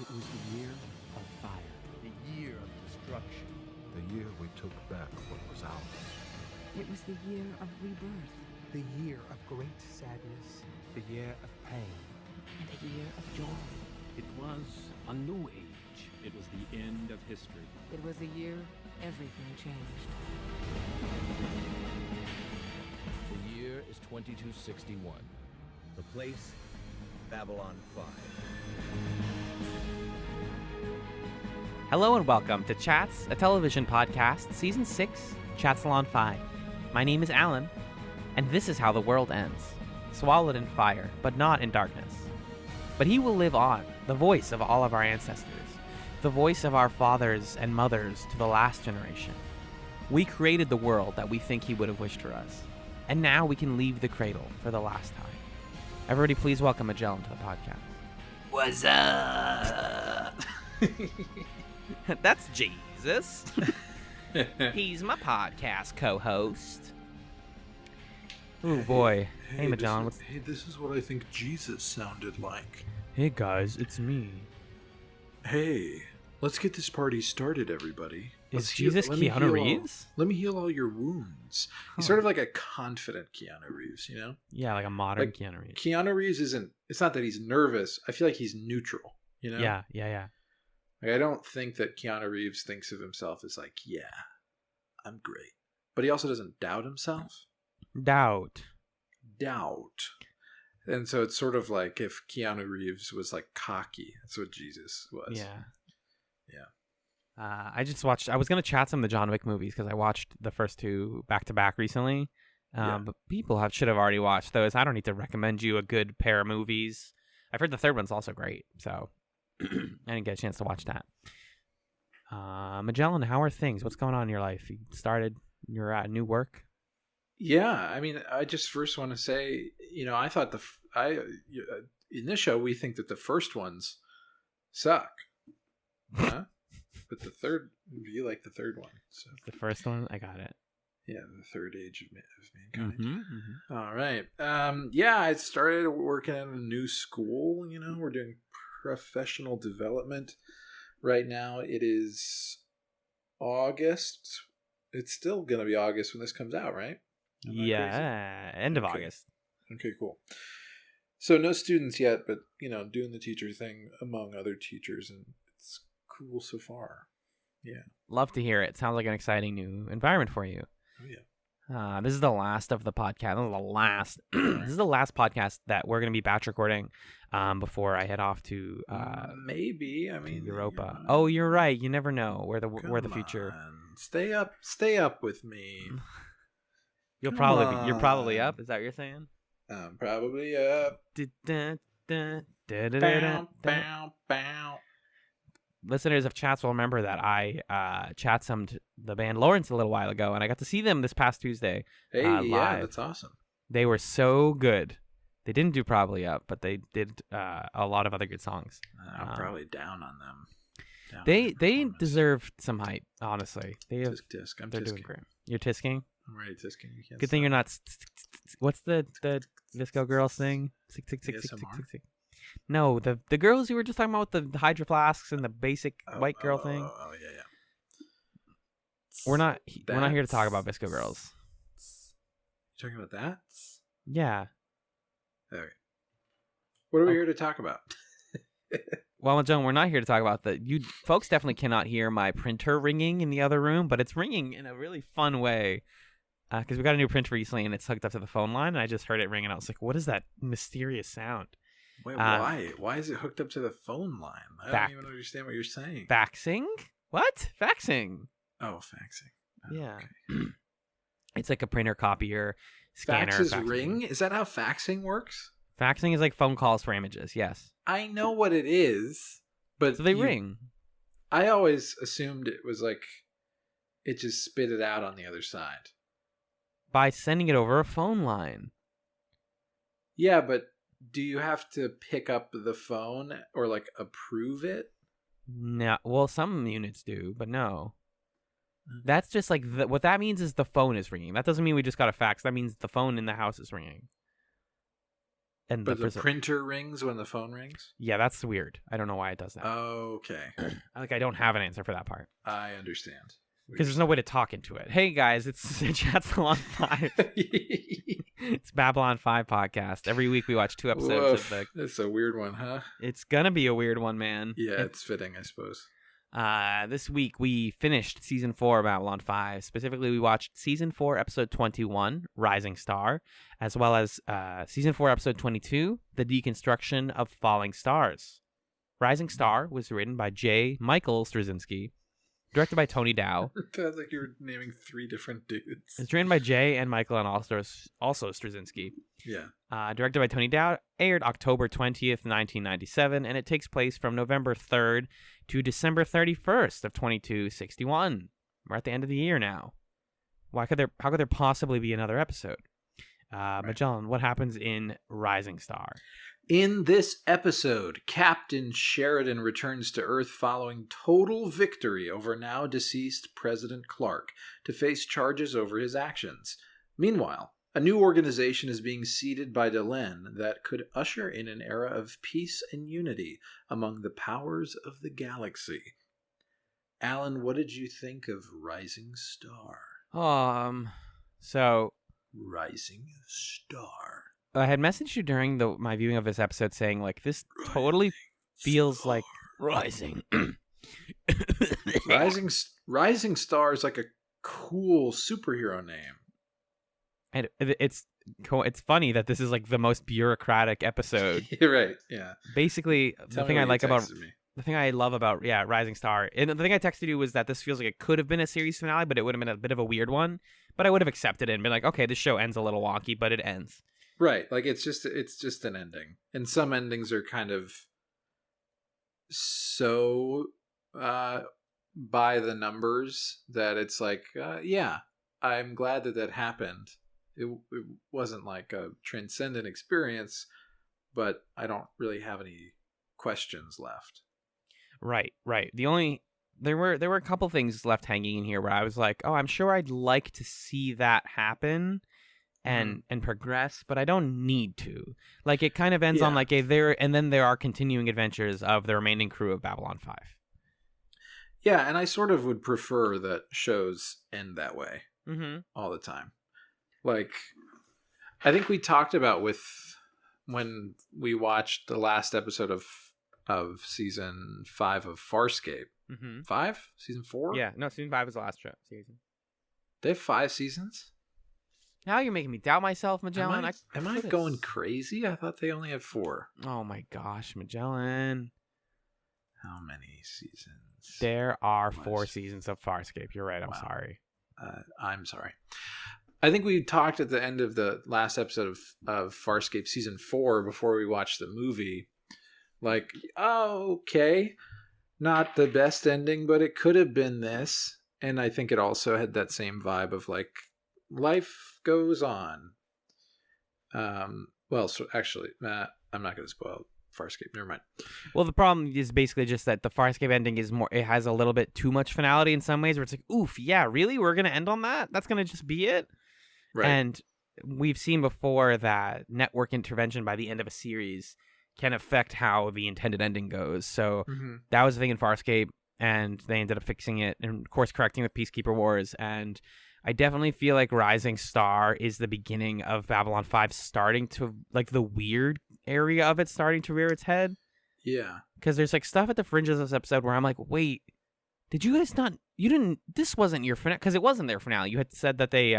It was the year of fire. The year of destruction. The year we took back what was ours. It was the year of rebirth. The year of great sadness. The year of pain. And a year of joy. It was a new age. It was the end of history. It was the year everything changed. The year is 2261. The place, Babylon 5. Hello and welcome to Chats, a television podcast, Season 6, Chatzylon 5. My name is Alan, and this is how the world ends. Swallowed in fire, but not in darkness. But he will live on, the voice of all of our ancestors, the voice of our fathers and mothers to the last generation. We created the world that we think he would have wished for us, and now we can leave the cradle for the last time. Everybody please welcome Magellan to the podcast. What's up? That's Jesus. He's my podcast co-host. Oh boy. Hey Magellan. This is what I think Jesus sounded like. Hey guys, it's me. Hey, let's get this party started, everybody. Is Jesus Keanu Reeves? Let me heal all your wounds. He's sort of like a confident Keanu Reeves, you know? Yeah, like a modern Keanu Reeves. Keanu Reeves it's not that he's nervous. I feel like he's neutral, you know? Yeah. Like, I don't think that Keanu Reeves thinks of himself as like, yeah, I'm great. But he also doesn't doubt himself. Doubt. And so it's sort of like if Keanu Reeves was like cocky. That's what Jesus was. Yeah. Yeah. I was going to chat some of the John Wick movies because I watched the first two back to back recently. But people should have already watched those. I don't need to recommend you a good pair of movies. I've heard the third one's also great. So I didn't get a chance to watch that. Magellan, how are things? What's going on in your life? You're at new work? Yeah, I mean, I just first want to say, you know, I thought in this show we think that the first ones suck, huh? But you like the third one. So. The first one, I got it. Yeah, the third age of mankind. Mm-hmm. All right. Yeah, I started working at a new school. You know, we're doing professional development right now. It is August. It's still gonna be August when this comes out, right? Yeah, end of August. Okay, cool. So no students yet, but, you know, doing the teacher thing among other teachers, and it's cool so far. Yeah. Love to hear it. Sounds like an exciting new environment for you. Oh, yeah. This is the last of the podcast. This is the last podcast that we're going to be batch recording before I head off to maybe. I mean, Europa. Oh, you're right. You never know where the future. Stay up with me. You're probably up. Is that what you're saying? I'm probably up. Bow. Listeners of Chats will remember that I chat-summed the band Lawrence a little while ago, and I got to see them this past Tuesday. Hey, live. Yeah, that's awesome. They were so good. They didn't do Probably Up, but they did a lot of other good songs. I'm probably down on them. They deserve some hype, honestly. Tisk. They're doing great. You're tisking? I'm ready tisking. Good thing you're not. What's the Visco Girls thing? No, the girls you were just talking about with the Hydro Flasks and the basic white girl thing. Oh yeah. We're not here to talk about Visco Girls. You talking about that? Yeah. Okay. What are we here to talk about? Well, Joan, we're not here to talk about that. You folks definitely cannot hear my printer ringing in the other room, but it's ringing in a really fun way. Because we got a new printer recently, and it's hooked up to the phone line, and I just heard it ring, and I was like, what is that mysterious sound? Wait, why? Why is it hooked up to the phone line? I don't even understand what you're saying. Faxing? What? Faxing. Oh, faxing. Oh, yeah. Okay. It's like a printer, copier, scanner. Faxes ring? Is that how faxing works? Faxing is like phone calls for images, yes. I know what it is, but... So they ring. I always assumed it was like, it just spit it out on the other side. By sending it over a phone line. Yeah, but do you have to pick up the phone or like approve it? No. Well, some units do, but no. That's just like what that means is the phone is ringing. That doesn't mean we just got a fax. That means the phone in the house is ringing. and But the printer rings when the phone rings? Yeah, that's weird. I don't know why it does that. Okay. I don't have an answer for that part. I understand. Because there's no way to talk into it. Hey guys, it's Chatzylon 5. It's Babylon 5 podcast. Every week we watch 2 episodes of the... That's a weird one, huh? It's gonna be a weird one, man. Yeah, it's fitting, I suppose. This week we finished season 4 of Babylon 5. Specifically, we watched season 4, episode 21, Rising Star, as well as season 4, episode 22, The Deconstruction of Falling Stars. Rising Star was written by J. Michael Straczynski, directed by Tony Dow. It sounds like you're naming 3 different dudes. It's written by Jay and Michael and also Straczynski. Yeah. Directed by Tony Dow, aired October 20th, 1997, and it takes place from November 3rd to December 31st of 2261. We're at the end of the year now. How could there possibly be another episode? Magellan, what happens in Rising Star? In this episode, Captain Sheridan returns to Earth following total victory over now deceased President Clark to face charges over his actions. Meanwhile, a new organization is being seeded by Delenn that could usher in an era of peace and unity among the powers of the galaxy. Alan, what did you think of Rising Star? Rising Star. I had messaged you during my viewing of this episode saying, like, this totally feels like Rising. Rising Star is like a cool superhero name. And it's funny that this is like the most bureaucratic episode. You're right. Yeah. Basically, the thing I love about Rising Star, and the thing I texted you was that this feels like it could have been a series finale, but it would have been a bit of a weird one. But I would have accepted it and been like, okay, this show ends a little wonky, but it ends. Right. Like it's just an ending, and some endings are kind of so by the numbers that it's like, yeah, I'm glad that happened. It wasn't like a transcendent experience, but I don't really have any questions left. Right. There were a couple things left hanging in here where I was like, oh, I'm sure I'd like to see that happen and progress, but I don't need to. Like it kind of ends on like and then there are continuing adventures of the remaining crew of Babylon 5. Yeah, and I sort of would prefer that shows end that way all the time. Like, I think we talked about when we watched the last episode of season 5 of Farscape. 5? Season 4? Yeah, no, season 5 was the last season. They have 5 seasons? Now you're making me doubt myself, Magellan. Am I going crazy? I thought they only had 4. Oh my gosh, Magellan. How many seasons? There are 4 seasons of Farscape. You're right. I'm sorry. I'm sorry. I think we talked at the end of the last episode of Farscape season 4 before we watched the movie. Like, oh, okay. Not the best ending, but it could have been this. And I think it also had that same vibe of like, life goes on. Well, so actually, I'm not going to spoil Farscape. Never mind. Well, the problem is basically just that the Farscape ending is it has a little bit too much finality in some ways where it's like, oof, yeah, really? We're going to end on that? That's going to just be it? Right. And we've seen before that network intervention by the end of a series can affect how the intended ending goes. So that was the thing in Farscape, and they ended up fixing it and, of course, correcting with Peacekeeper Wars. And I definitely feel like Rising Star is the beginning of Babylon 5 starting to, like, the weird area of it starting to rear its head. Yeah. Because there's, like, stuff at the fringes of this episode where I'm like, wait, did you guys not, this wasn't your finale? Because it wasn't their finale. You had said that they,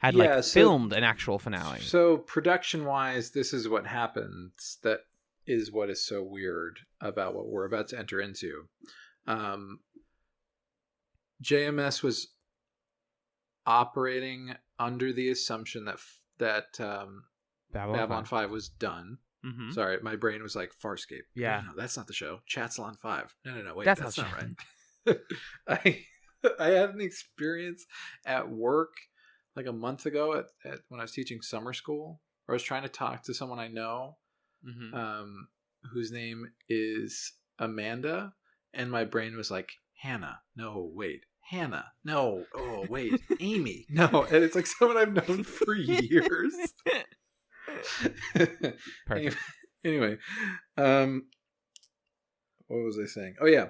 had filmed an actual finale. So production-wise, this is what happens. That is what is so weird about what we're about to enter into. JMS was operating under the assumption that Babylon 5 was done. Sorry, my brain was like Farscape. Yeah, no, that's not the show. Chatzylon 5. No, wait, that's not right. I had an experience at work like a month ago at when I was teaching summer school, where I was trying to talk to someone I know, whose name is Amanda, and my brain was like, Hannah, no, wait, Hannah, no, oh, wait, Amy, no, and it's like someone I've known for years. Perfect. Anyway, what was I saying? Oh yeah.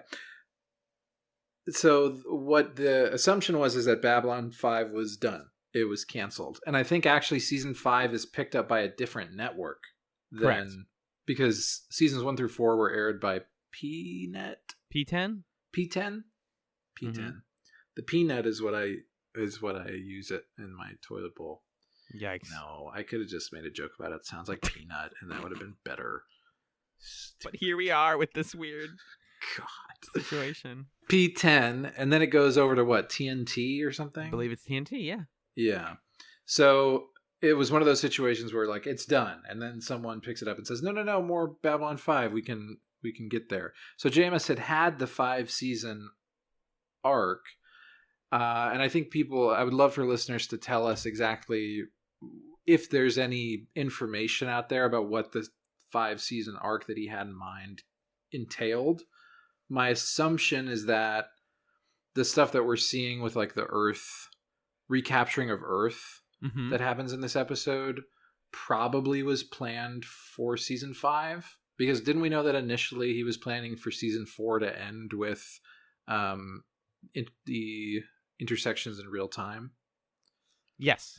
So what the assumption was is that Babylon 5 was done. It was canceled. And I think actually season 5 is picked up by a different network Correct. because seasons 1 through 4 were aired by PNet. P10? P10? P10. Mm-hmm. The PNet is what I use it in my toilet bowl. Yikes. No, I could have just made a joke about it. It sounds like peanut, and that would have been better. But here we are with this weird God. situation. P10, and then it goes over to what, TNT or something? I believe it's TNT, yeah. Yeah. So it was one of those situations where like it's done, and then someone picks it up and says, "No, more Babylon 5. We can get there." So JMS had the 5-season arc, and I think I would love for listeners to tell us exactly if there's any information out there about what the 5-season arc that he had in mind entailed. My assumption is that the stuff that we're seeing with like the Earth recapturing of Earth that happens in this episode probably was planned for season 5, because didn't we know that initially he was planning for season 4 to end with the intersections in real time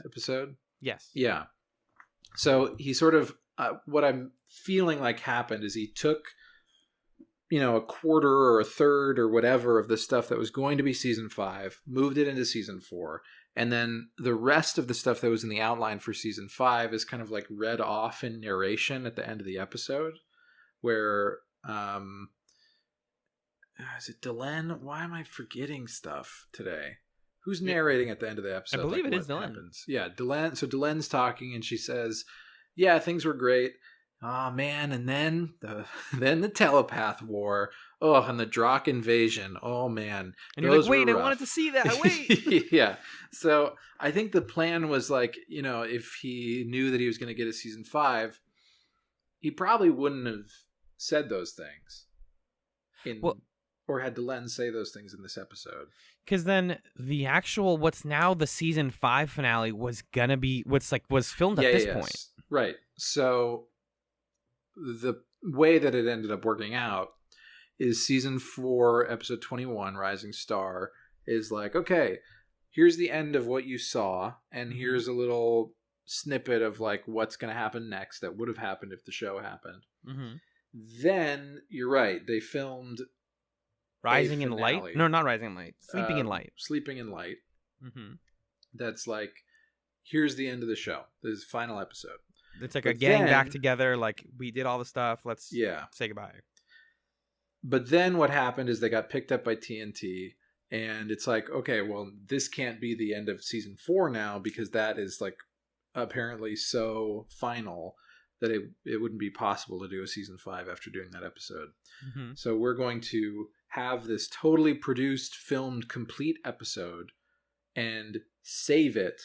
episode? Yes. Yeah. So he sort of what I'm feeling like happened is he took a quarter or a third or whatever of the stuff that was going to be season 5, moved it into season 4, and then the rest of the stuff that was in the outline for season 5 is kind of like read off in narration at the end of the episode, where is it Delenn? Why am I forgetting stuff today? Who's narrating at the end of the episode? I believe like, it is what Delenn. happens? Yeah, Delenn. So Delenn's talking, and she says, "Yeah, things were great. Oh man, and then the telepath war. Oh, and the Drock invasion. Oh man." And you're like, wait, I wanted to see that. Wait. Yeah. So I think the plan was like, if he knew that he was going to get a season 5, he probably wouldn't have said those things. Or had Delenn say those things in this episode. Because then the actual what's now the season 5 finale was gonna be was filmed at this point. Right. So the way that it ended up working out is season 4, episode 21, Rising Star, is like, okay, here's the end of what you saw, and here's a little snippet of like what's going to happen next that would have happened if the show happened. Mm-hmm. Then you're right, they filmed Rising in Light? No, not Rising in Light. Sleeping in Light. Sleeping in Light. Mm-hmm. That's like, here's the end of the show. This is the final episode. It's like a gang back together, like, we did all the stuff, let's say goodbye. But then what happened is they got picked up by TNT, and it's like, okay, well, this can't be the end of season 4 now, because that is like apparently so final that it wouldn't be possible to do a season 5 after doing that episode. Mm-hmm. So we're going to have this totally produced, filmed, complete episode and save it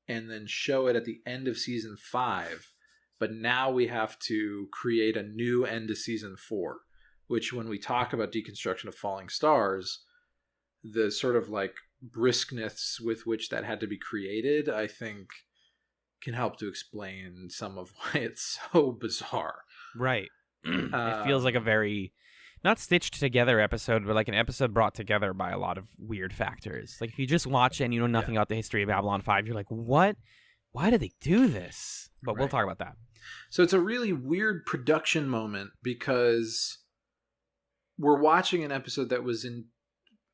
and then show it at the end of season 5. But now we have to create a new end to season 4, which when we talk about Deconstruction of Falling Stars, the sort of like briskness with which that had to be created, I think can help to explain some of why it's so bizarre. Right. It feels like a very, not stitched together episode, but like an episode brought together by a lot of weird factors. Like if you just watch it and you know nothing about the history of Babylon 5, you're like, what? Why did they do this? But we'll talk about that. So it's a really weird production moment because we're watching an episode that was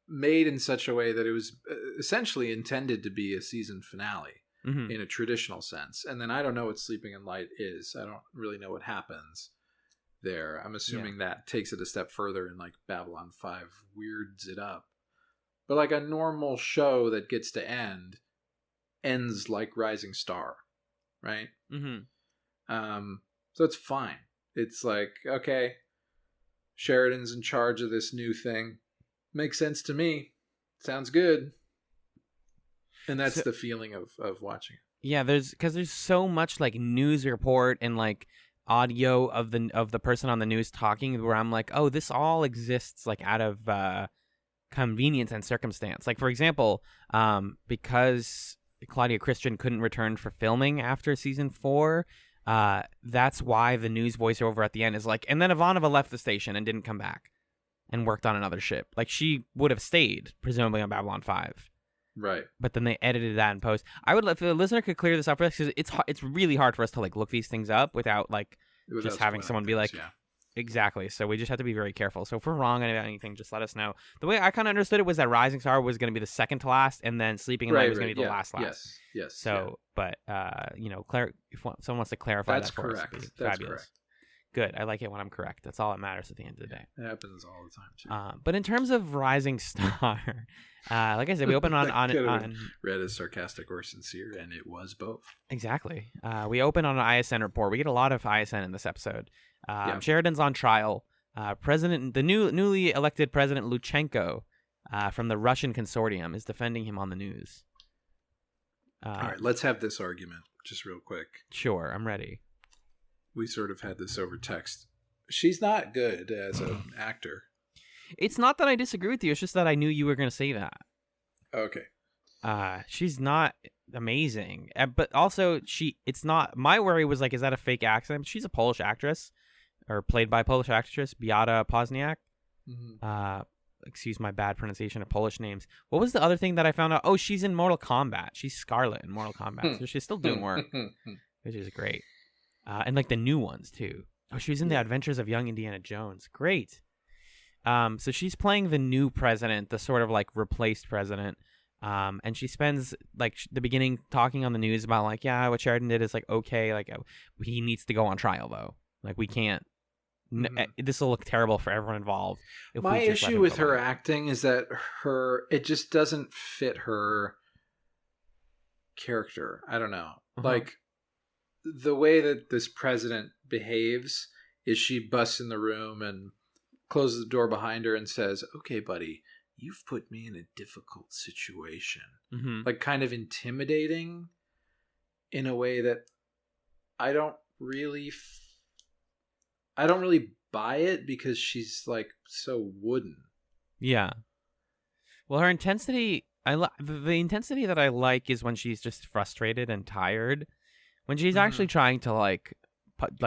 made in such a way that it was essentially intended to be a season finale. Mm-hmm. In a traditional sense. And then I don't know what Sleeping in Light is. I don't really know what happens there. I'm assuming that takes it a step further and like Babylon 5 weirds it up. But like a normal show that gets to ends like Rising Star, right? Mm-hmm. So it's fine. It's like, okay, Sheridan's in charge of this new thing. Makes sense to me. Sounds good. And that's the feeling of watching it. Yeah, there's so much like news report and like audio of the person on the news talking where I'm like, oh, this all exists like out of convenience and circumstance. Like for example, because Claudia Christian couldn't return for filming after season 4, That's why the news voiceover at the end is like, and then Ivanova left the station and didn't come back and worked on another ship. Like, she would have stayed, presumably, on Babylon 5. Right. But then they edited that in post. I would, if the listener could clear this up for us, because it's really hard for us to like look these things up without just having someone be like, yeah. Exactly. So we just have to be very careful. So if we're wrong about anything, just let us know. The way I kind of understood it was that Rising Star was going to be the second to last, and then Sleeping in Light was going to be the last. Yes. So, but if someone wants to clarify, that's that for correct. Us, That's fabulous. correct. Good. I like it when I'm correct. That's all that matters at the end of the day. It happens all the time too. But in terms of Rising Star, like I said, we open on read as sarcastic or sincere, and it was both. Exactly. We open on an ISN report. We get a lot of ISN in this episode. Sheridan's on trial. The newly elected President Luchenko from the Russian consortium is defending him on the news. All right, let's have this argument just real quick. Sure, I'm ready. We sort of had this over text. She's not good as an actor. It's not that I disagree with you. It's just that I knew you were going to say that. Okay. She's not amazing, but also it's not. My worry was like, is that a fake accent? She's a Polish actress, or played by a Polish actress, Beata Pozniak. Mm-hmm. Excuse my bad pronunciation of Polish names. What was the other thing that I found out? Oh, she's in Mortal Kombat. She's Scarlet in Mortal Kombat, so she's still doing work, which is great. And like the new ones too. Oh, she was in the Adventures of Young Indiana Jones. Great. So she's playing the new president, the sort of like replaced president. And she spends like the beginning talking on the news about like, yeah, what Sheridan did is like, okay, like he needs to go on trial though. Like we can't, this will look terrible for everyone involved. My issue with her acting is that it just doesn't fit her character. I don't know. Like the way that this president behaves is she busts in the room and closes the door behind her and says, okay, buddy, you've put me in a difficult situation. Like kind of intimidating in a way that I don't really buy it, because she's like so wooden. Yeah. Well, her intensity, the intensity that I like is when she's just frustrated and tired. When she's actually trying to like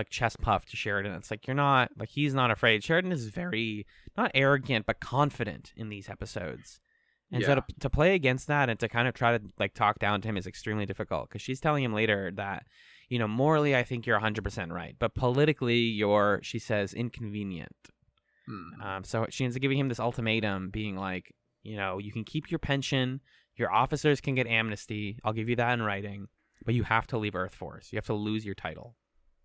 chest puff to Sheridan, it's like, you're not, like, he's not afraid. Sheridan is very, not arrogant, but confident in these episodes. And so to play against that and to kind of try to like talk down to him is extremely difficult, because she's telling him later that, you know, morally, I think you're 100% right, but politically you're, she says, inconvenient. So she ends up giving him this ultimatum being like, you know, you can keep your pension, your officers can get amnesty, I'll give you that in writing, but you have to leave Earth Force. You have to lose your title.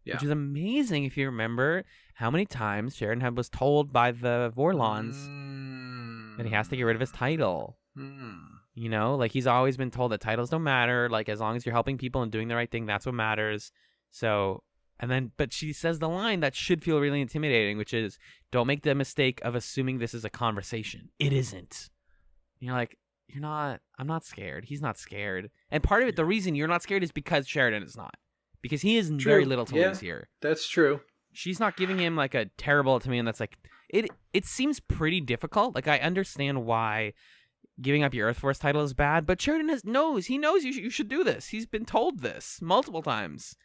Yeah. Which is amazing if you remember how many times Sheridan was told by the Vorlons that he has to get rid of his title. You know, like he's always been told that titles don't matter. Like as long as you're helping people and doing the right thing, that's what matters. So, but she says the line that should feel really intimidating, which is, don't make the mistake of assuming this is a conversation. It isn't. And you're like, I'm not scared. He's not scared. And part of it, the reason you're not scared is because Sheridan is not. Because he has very little to lose here. That's true. She's not giving him like a terrible ultimatum that's like, it seems pretty difficult. Like I understand why giving up your Earth Force title is bad, but Sheridan knows you should do this. He's been told this multiple times.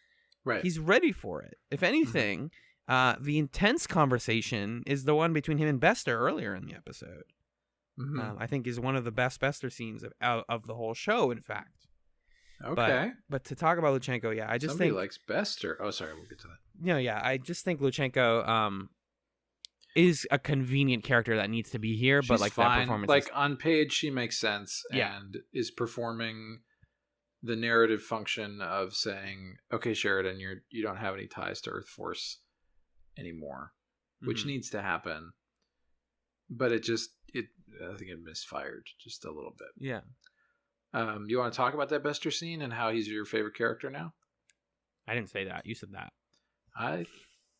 Right. He's ready for it. If anything, the intense conversation is the one between him and Bester earlier in the episode. I think is one of the best Bester scenes of the whole show, in fact. Okay. But to talk about Luchenko, I just Somebody think likes Bester. Oh, sorry, we'll get to that. No, I just think Luchenko is a convenient character that needs to be here, but like fine. That performance, like on page, she makes sense and is performing the narrative function of saying, "Okay, Sheridan, you don't have any ties to Earth Force anymore," which needs to happen. But I think it misfired just a little bit. Yeah. You want to talk about that Bester scene and how he's your favorite character now? I didn't say that. You said that.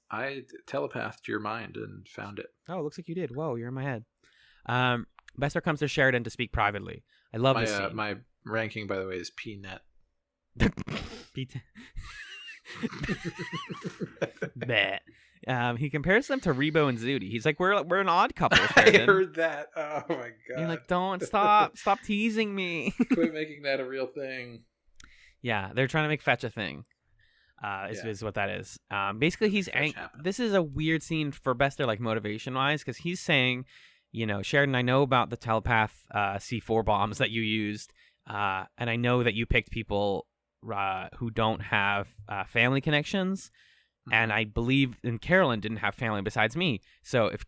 I telepathed your mind and found it. Oh, it looks like you did. Whoa, you're in my head. Bester comes to Sheridan to speak privately. I love this scene. My ranking, by the way, is PNet. Bet. He compares them to Rebo and Zudi. He's like, we're an odd couple, Sheridan. I heard that. Oh my god. You're like, don't stop teasing me. Quit making that a real thing. Yeah, they're trying to make fetch a thing. is what that is. Basically, he's this is a weird scene for Bester, like motivation wise, because he's saying, Sheridan, I know about the telepath C4 bombs that you used, and I know that you picked people who don't have family connections, and I believe Carolyn didn't have family besides me. So if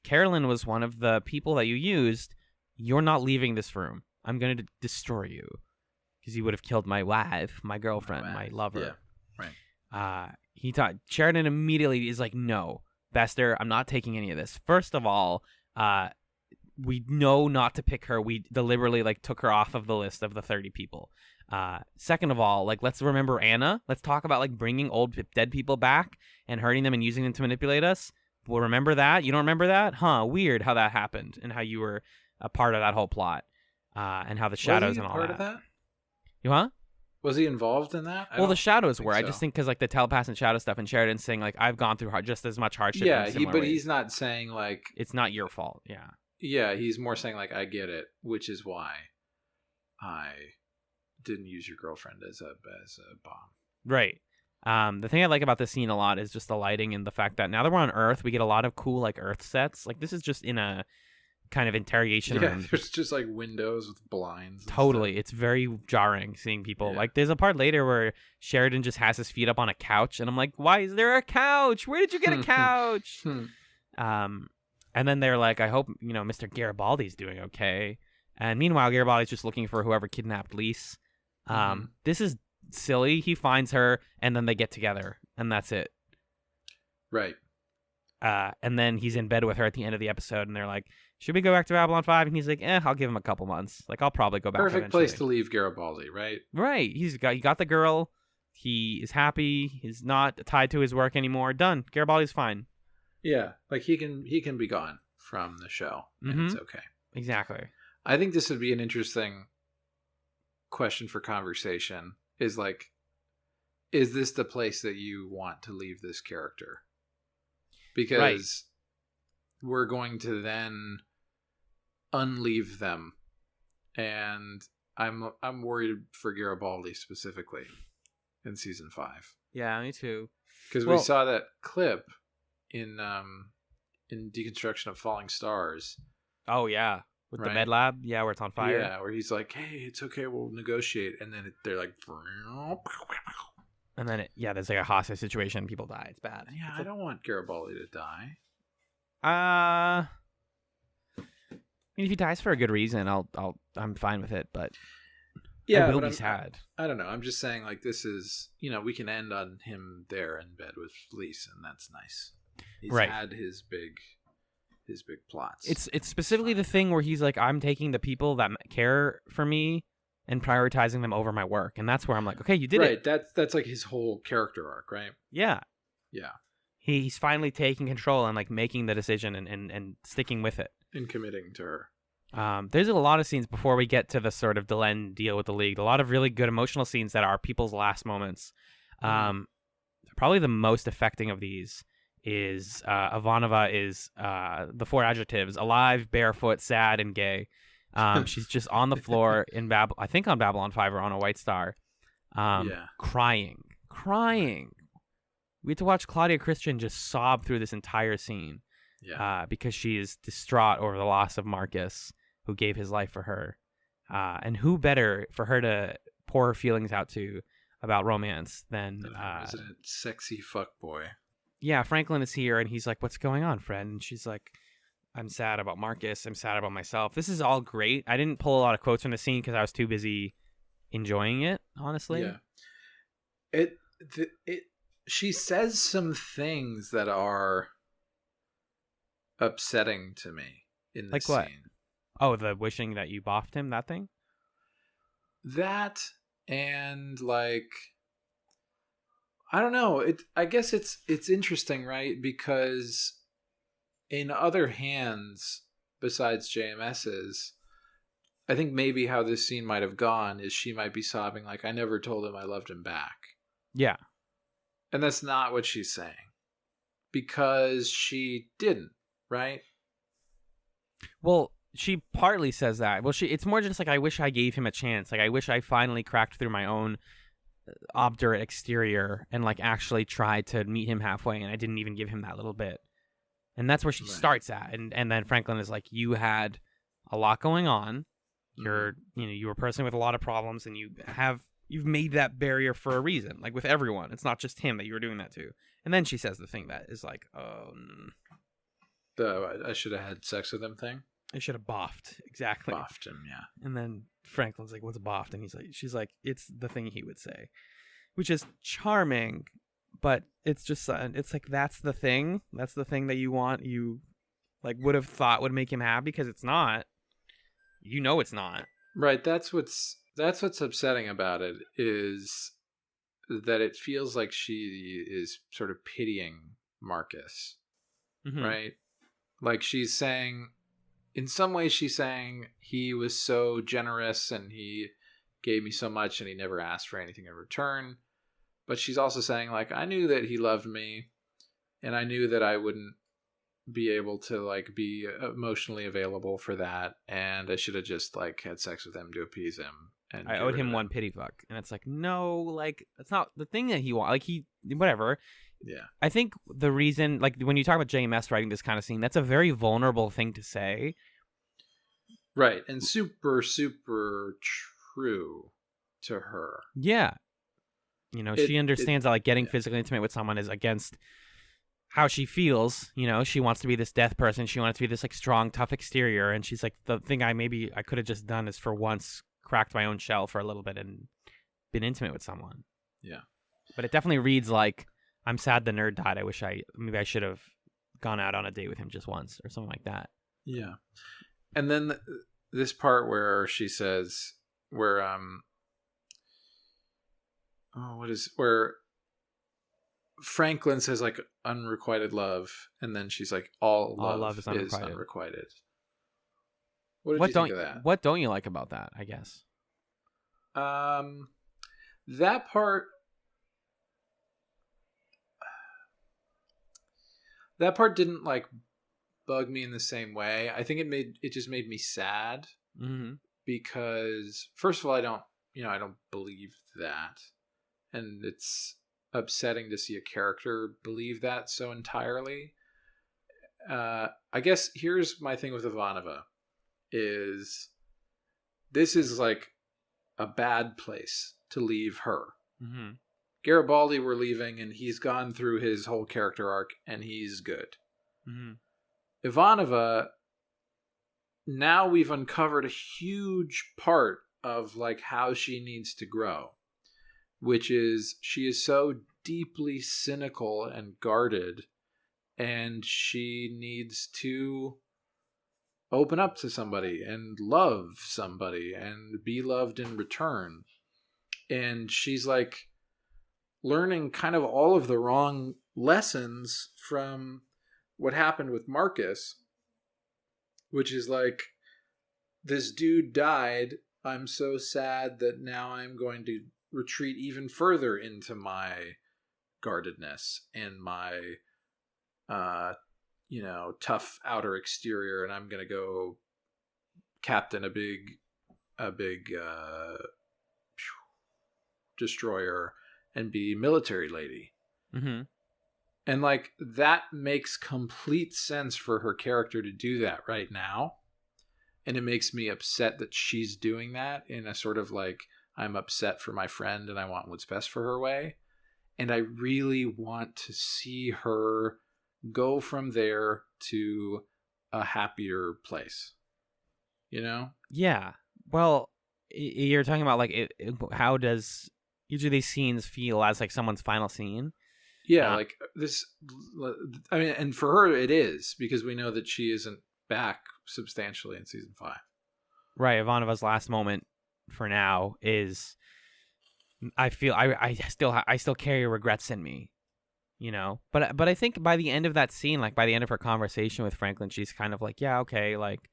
Carolyn was one of the people that you used, you're not leaving this room. I'm going to destroy you because you would have killed my wife, my girlfriend, my lover. Yeah. Right. He thought Sheridan immediately is like, no, Bester, I'm not taking any of this. First of all, we know not to pick her. We deliberately took her off of the list of the 30 people. Second of all, let's remember Anna. Let's talk about bringing old dead people back and hurting them and using them to manipulate us. Well, remember that? You don't remember that? Huh? Weird how that happened and how you were a part of that whole plot. And how the shadows and all part that. Of that. You huh? Was he involved in that? Well, the shadows were. So. I just think because the telepath and shadow stuff, and Sheridan saying I've gone through just as much hardship. Yeah, but he's not saying it's not your fault. Yeah. Yeah, he's more saying I get it, which is why I didn't use your girlfriend as a bomb. Right. The thing I like about this scene a lot is just the lighting and the fact that now that we're on Earth, we get a lot of cool Earth sets. This is just in a kind of interrogation room. There's just windows with blinds. Totally. It's very jarring seeing people. Yeah. There's a part later where Sheridan just has his feet up on a couch and I'm like, why is there a couch? Where did you get a couch? And then they're like, I hope, Mr. Garibaldi's doing okay. And meanwhile, Garibaldi's just looking for whoever kidnapped Lise. This is silly. He finds her and then they get together and that's it. Right. And then he's in bed with her at the end of the episode and they're like, should we go back to Babylon 5? And he's like, I'll give him a couple months. I'll probably go back Perfect eventually. place to leave Garibaldi, right? Right. He got the girl. He is happy. He's not tied to his work anymore. Done. Garibaldi's fine. Yeah. He can be gone from the show. And it's okay. Exactly. I think this would be an interesting question for conversation is is this the place that you want to leave this character? Because we're going to then unleave them, and I'm worried for Garibaldi specifically in season 5. Yeah, me too. Because we saw that clip in Deconstruction of Falling Stars. Oh yeah, with the med lab. Yeah, where it's on fire. Yeah, where he's like, "Hey, it's okay, we'll negotiate," and then they're like, and then there's a hostage situation. People die. It's bad. Yeah, I don't want Garibaldi to die. I mean, if he dies for a good reason, I'm fine with it. But I will be sad. I don't know. I'm just saying, this is we can end on him there in bed with Lise, and that's nice. He's had his big plots. It's specifically the thing where he's like, I'm taking the people that care for me and prioritizing them over my work, and that's where I'm like, okay, you did it. Right. That's his whole character arc, right? Yeah. Yeah. He's finally taking control and making the decision and sticking with it. And committing to her. There's a lot of scenes before we get to the sort of Delenn deal with the League. A lot of really good emotional scenes that are people's last moments. Probably the most affecting of these is Ivanova is the 4 adjectives: alive, barefoot, sad, and gay. She's just on the floor in I think on Babylon 5 or on a White Star, crying. We had to watch Claudia Christian just sob through this entire scene, because she is distraught over the loss of Marcus, who gave his life for her, and who better for her to pour her feelings out to about romance than resident sexy fuckboy. Yeah, Franklin is here, and he's like, "What's going on, friend?" And she's like, "I'm sad about Marcus. I'm sad about myself." This is all great. I didn't pull a lot of quotes from the scene because I was too busy enjoying it, honestly. Yeah. She says some things that are upsetting to me in this scene. Like what? Oh, the wishing that you boffed him, that thing? That, and I don't know. I guess it's interesting, right? Because in other hands besides JMS's, I think maybe how this scene might have gone is she might be sobbing I never told him I loved him back. Yeah. And that's not what she's saying. Because she didn't, right? Well, she partly says that. Well, it's more just I wish I gave him a chance. I wish I finally cracked through my own obdurate exterior and like actually tried to meet him halfway, and I didn't even give him that little bit. And that's where she starts at. And then Franklin is like, you had a lot going on. You were a person with a lot of problems, and you've made that barrier for a reason. Like with everyone, it's not just him that you were doing that to. And then she says the thing that is like, the I should have had sex with him thing. I should have boffed. Exactly. Boffed him, yeah. And then Franklin's like, what's boffed? And she's like, it's the thing he would say, which is charming, but it's just, it's like, that's the thing that you want, you like would have thought would make him happy, because it's not, it's not. Right. That's what's upsetting about it, is that it feels like she is sort of pitying Marcus, right? Like she's saying, in some ways she's saying, he was so generous and he gave me so much and he never asked for anything in return. But she's also saying, like, I knew that he loved me, and I knew that I wouldn't be able to like be emotionally available for that, and I should have just like had sex with him to appease him. And I owed him one pity fuck, and it's like, no, like that's not the thing that he wants. Like whatever. Yeah. I think the reason, like when you talk about JMS writing this kind of scene, that's a very vulnerable thing to say. Right, and super, super true to her. Yeah. She understands that like getting physically intimate with someone is against how she feels. She wants to be this death person. She wants to be this like strong, tough exterior. And she's like, the thing I could have just done is for once cracked my own shell for a little bit and been intimate with someone. Yeah. But it definitely reads like, I'm sad the nerd died. I wish maybe I should have gone out on a date with him just once or something like that. Yeah. And then this part where she says, where Franklin says like unrequited love, and then she's like, all love is unrequited. What did you think of that? What don't you like about that, I guess? That part didn't like bug me in the same way. I think it just made me sad, because first of all, I don't believe that, and it's upsetting to see a character believe that so entirely. I guess here's my thing with Ivanova, is this is like a bad place to leave her. Garibaldi we're leaving, and he's gone through his whole character arc, and he's good. Ivanova, now we've uncovered a huge part of like how she needs to grow, which is she is so deeply cynical and guarded, and she needs to open up to somebody and love somebody and be loved in return. And she's like learning kind of all of the wrong lessons from what happened with Marcus, which is like, this dude died. I'm so sad that now I'm going to retreat even further into my guardedness and my tough outer exterior, and I'm gonna go captain a big destroyer and be military lady. And like that makes complete sense for her character to do that right now, and it makes me upset that she's doing that in a sort of like, I'm upset for my friend and I want what's best for her way. And I really want to see her go from there to a happier place. Yeah. Well, you're talking about like how does each of these scenes feel as like someone's final scene? Yeah, like this. I mean, and for her it is, because we know that she isn't back substantially in season 5. Right. Ivanova's last moment for now is, I feel I still carry regrets in me, But I think by the end of that scene, like by the end of her conversation with Franklin, she's kind of like, yeah, okay, like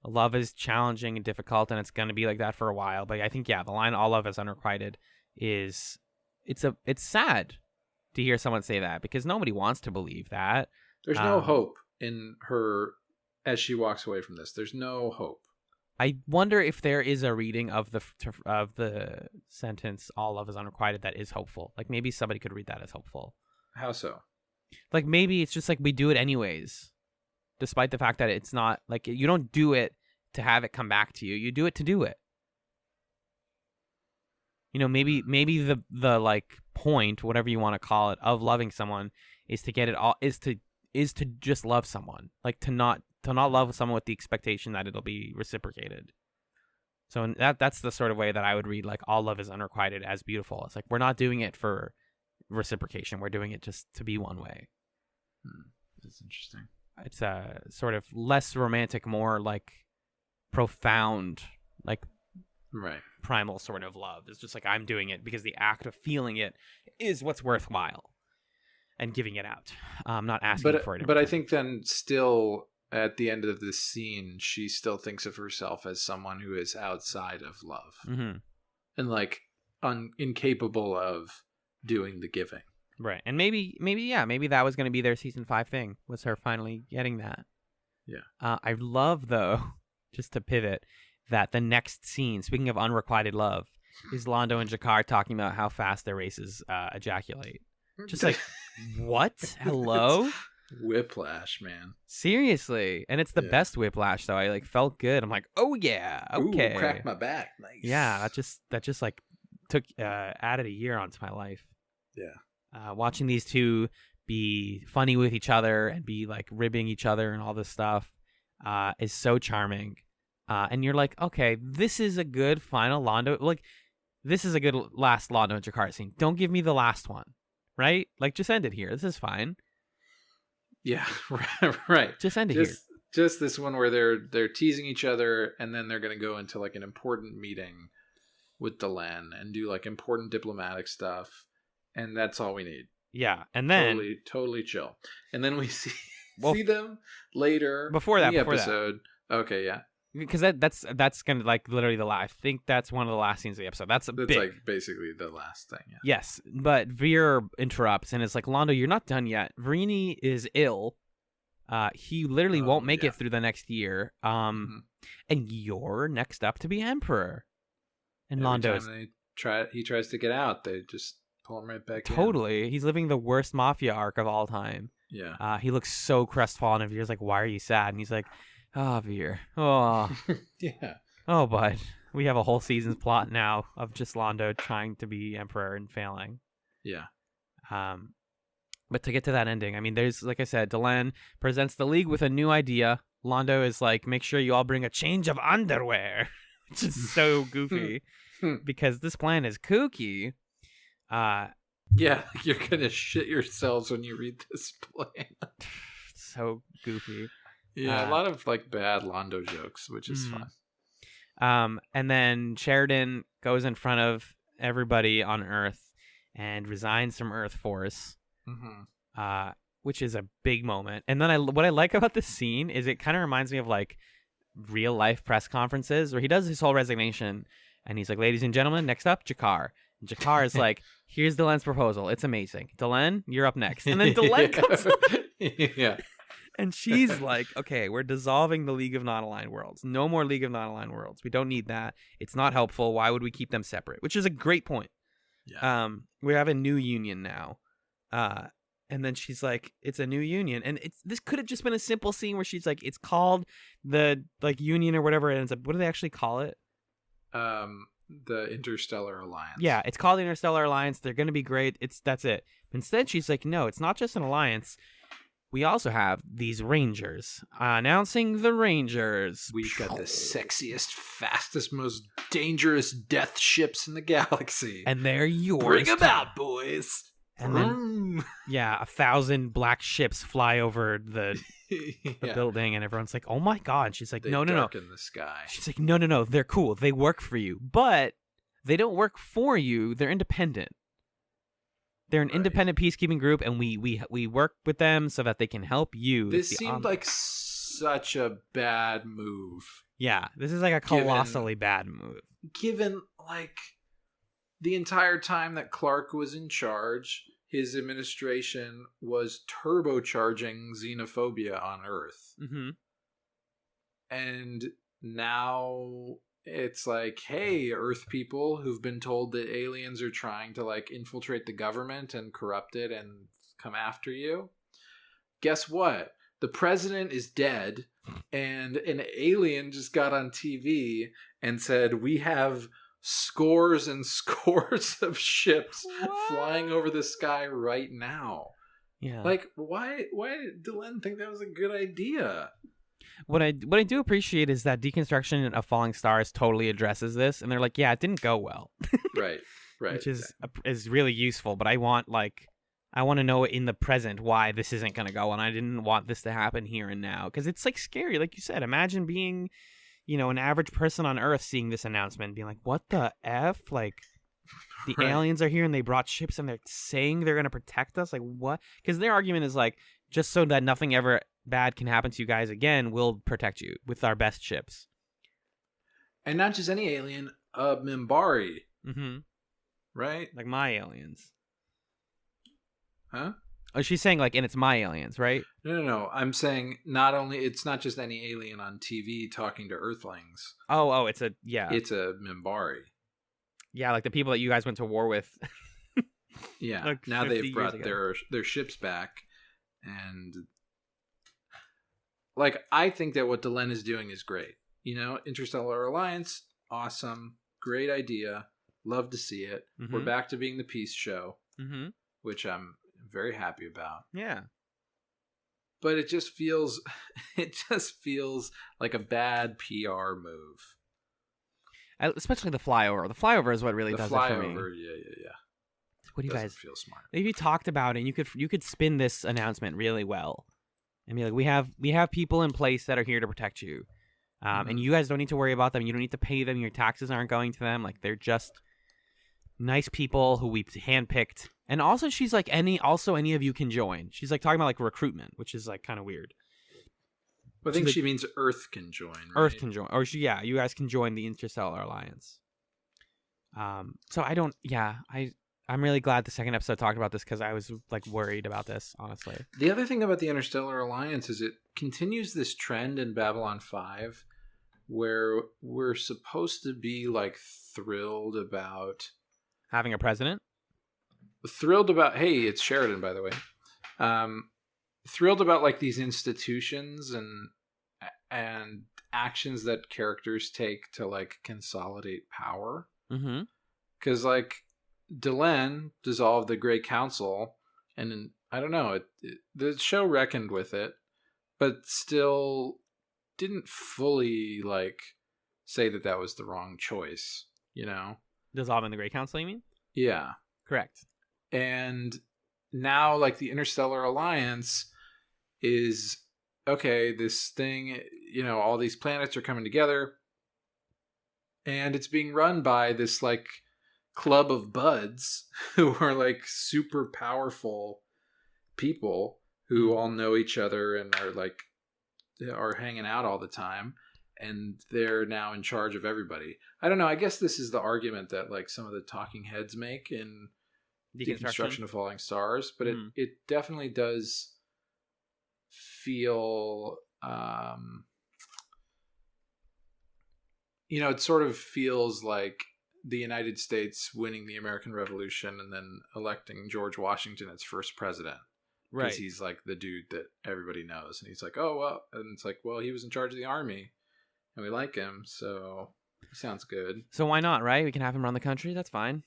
love is challenging and difficult, and it's gonna be like that for a while. But I think the line "all love is unrequited" is it's sad to hear someone say that, because nobody wants to believe that. There's no hope in her as she walks away from this. There's no hope. I wonder if there is a reading of the sentence "all love is unrequited" that is hopeful. Like maybe somebody could read that as hopeful. How so? Like maybe it's just like we do it anyways, despite the fact that it's not like you don't do it to have it come back to you. You do it to do it. You know, maybe the like point, whatever you want to call it, of loving someone is to get it all is to just love someone, like to not love someone with the expectation that it'll be reciprocated. So that's the sort of way that I would read like all love is unrequited as beautiful. It's like we're not doing it for reciprocation. We're doing it just to be one way. That's interesting. It's a sort of less romantic, more like profound, like Right. primal sort of love. It's just like I'm doing it because the act of feeling it is what's worthwhile and giving it out. I'm not asking for it. But I think then still at the end of this scene, she still thinks of herself as someone who is outside of love and like incapable of doing the giving. Right. And maybe that was going to be their season 5 thing, was her finally getting that. Yeah. I love, though, just to pivot, that the next scene, speaking of unrequited love, is Londo and G'Kar talking about how fast their races ejaculate. Just like, what? Hello? Whiplash, man. Seriously. And it's the best whiplash, though. I like felt good. I'm like, oh yeah, okay. Ooh, cracked my back. Nice. Yeah, that just like took added a year onto my life. Yeah. Watching these two be funny with each other and be like ribbing each other and all this stuff is so charming. And you're like, okay, this is a good final Londo. Like, this is a good last Londo and G'Kar scene. Don't give me the last one, right? Like, just end it here. This is fine. Yeah, right. Just end it here. Just this one where they're teasing each other, and then they're going to go into like an important meeting with Delenn and do like important diplomatic stuff, and that's all we need. Yeah, and then totally chill. And then we see them later before that episode. Okay, yeah. Because that's gonna like literally the last. I think that's one of the last scenes of the episode. That's big. Like basically the last thing. Yeah. Yes, but Veer interrupts and it's like, Londo, you're not done yet. Verini is ill. He literally won't make it through the next year. And you're next up to be emperor. And Londo, he tries to get out, they just pull him right back in. Totally. He's living the worst mafia arc of all time. Yeah. He looks so crestfallen, and Veer's like, why are you sad? And he's like, oh, Veer. Oh. Yeah. Oh, bud. We have a whole season's plot now of just Londo trying to be emperor and failing. Yeah. But to get to that ending, I mean, there's, like I said, Delenn presents the League with a new idea. Londo is like, make sure you all bring a change of underwear, which is so goofy because this plan is kooky. Yeah, you're going to shit yourselves when you read this plan. So goofy. Yeah, a lot of like bad Londo jokes, which is fun. And then Sheridan goes in front of everybody on Earth and resigns from Earth Force, which is a big moment. And then what I like about this scene is it kind of reminds me of like real life press conferences where he does his whole resignation and he's like, ladies and gentlemen, next up, G'Kar. And G'Kar is like, here's Delenn's proposal. It's amazing. Delenn, you're up next. And then Delenn comes up. Yeah. And she's like, okay, we're dissolving the League of Non-Aligned Worlds. No more League of Non-Aligned Worlds. We don't need that. It's not helpful. Why would we keep them separate? Which is a great point. Yeah. We have a new union now. And then she's like, it's a new union. And this could have just been a simple scene where she's like, it's called the like union or whatever it ends up. What do they actually call it? The Interstellar Alliance. Yeah, it's called the Interstellar Alliance. They're going to be great. That's it. Instead, she's like, no, it's not just an alliance. We also have these Rangers. Announcing the Rangers. We've got the sexiest, fastest, most dangerous death ships in the galaxy. And they're yours. Bring them out, boys. And then, 1,000 black ships fly over the building, and everyone's like, oh my God. And she's like, no. Darken the sky. She's like, no. They're cool. They work for you. But they don't work for you. They're independent. They're an independent peacekeeping group, and we work with them so that they can help you. This seemed like such a bad move. Yeah, this is like a colossally bad move. Given, like, the entire time that Clark was in charge, his administration was turbocharging xenophobia on Earth. Mm-hmm. And now it's like, hey, Earth people who've been told that aliens are trying to like infiltrate the government and corrupt it and come after you. Guess what? The president is dead, and an alien just got on TV and said, we have scores and scores of ships flying over the sky right now. Yeah. Like, why did Delenn think that was a good idea? What I do appreciate is that Deconstruction of Falling Stars totally addresses this, and they're like, yeah, it didn't go well. Right. Which is really useful, but I want to know in the present why this isn't going to go, and I didn't want this to happen here and now, because it's like scary, like you said. Imagine being, an average person on Earth seeing this announcement and being like, what the F? Like, the aliens are here and they brought ships and they're saying they're going to protect us? Like, what? Because their argument is like, just so that nothing ever bad can happen to you guys again, we'll protect you with our best ships. And not just any alien, Minbari. Mm-hmm. Right? Like my aliens. Huh? Oh, she's saying like, and it's my aliens, right? No. I'm saying it's not just any alien on TV talking to Earthlings. Oh, it's a Minbari. Yeah, like the people that you guys went to war with. Yeah, like now they've brought ago. their ships back, and like I think that what Delenn is doing is great. Interstellar Alliance, awesome, great idea, love to see it. Mm-hmm. We're back to being the peace show, mm-hmm. which I'm very happy about. Yeah. But it just feels like a bad PR move. Especially the flyover. The flyover is what really does it for me. Yeah. What do you guys feel smart? If you talked about it, and you could spin this announcement really well, and be like, we have people in place that are here to protect you, and you guys don't need to worry about them. You don't need to pay them. Your taxes aren't going to them. Like, they're just nice people who we handpicked. And also, she's like, any of you can join. She's like talking about like recruitment, which is like kind of weird. I think she means Earth can join. Right? Earth can join, or you guys can join the Interstellar Alliance. So I'm really glad the second episode talked about this, because I was like worried about this, honestly. The other thing about the Interstellar Alliance is it continues this trend in Babylon 5 where we're supposed to be like thrilled about having a president. Hey, it's Sheridan, by the way. Thrilled about like these institutions and actions that characters take to like consolidate power. Mm-hmm. Because like Delenn dissolved the Great Council, and I don't know, the show reckoned with it, but still didn't fully like say that was the wrong choice. Dissolving the Great Council, you mean? Yeah, correct. And now like the Interstellar Alliance is okay. This thing, all these planets are coming together, and it's being run by this like club of buds who are like super powerful people who all know each other and are hanging out all the time, and they're now in charge of everybody. I don't know. I guess this is the argument that like some of the talking heads make in Deconstruction of Falling Stars, but it definitely does feel it sort of feels like the United States winning the American Revolution and then electing George Washington as first president. Right. Because he's like the dude that everybody knows. And he's like, oh, well. And it's like, well, he was in charge of the army and we like him. So he sounds good. So why not, right? We can have him run the country. That's fine.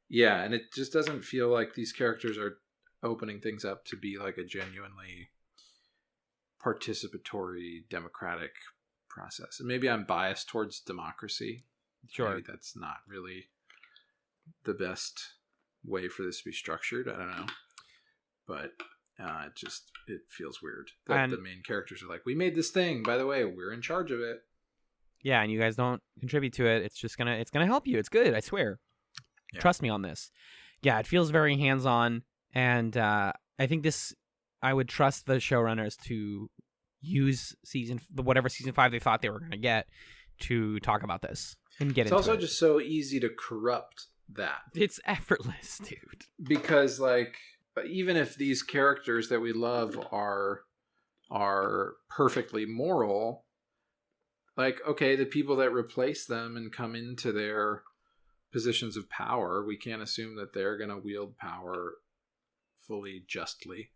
Yeah. And it just doesn't feel like these characters are opening things up to be like a genuinely participatory democratic process. And maybe I'm biased towards democracy. Sure. Maybe that's not really the best way for this to be structured. I don't know. But it feels weird that the main characters are like, we made this thing, by the way, we're in charge of it. Yeah, and you guys don't contribute to it. It's just it's gonna help you. It's good, I swear. Yeah. Trust me on this. Yeah, it feels very hands-on, and I think I would trust the showrunners to use whatever season 5 they thought they were gonna get to talk about this and get into it. It's also just so easy to corrupt that. It's effortless, dude. Because like, even if these characters that we love are perfectly moral, like, okay, the people that replace them and come into their positions of power, we can't assume that they're going to wield power fully justly.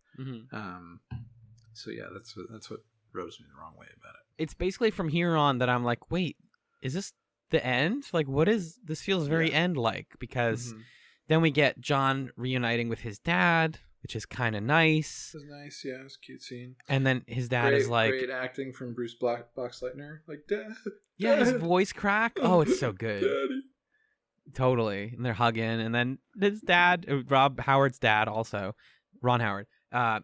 So yeah, that's what rubs me the wrong way about it. It's basically from here on that I'm like, wait, is this the end? Like, what is this? Feels very end-like, because then we get John reuniting with his dad, which is kind of nice. This is nice, yeah. It's a cute scene. And then his dad is like... Great acting from Bruce Boxleitner. Like, Dad. Yeah, his voice crack. Oh, it's so good. Daddy. Totally. And they're hugging. And then his dad, Rob Howard's dad also, Ron Howard,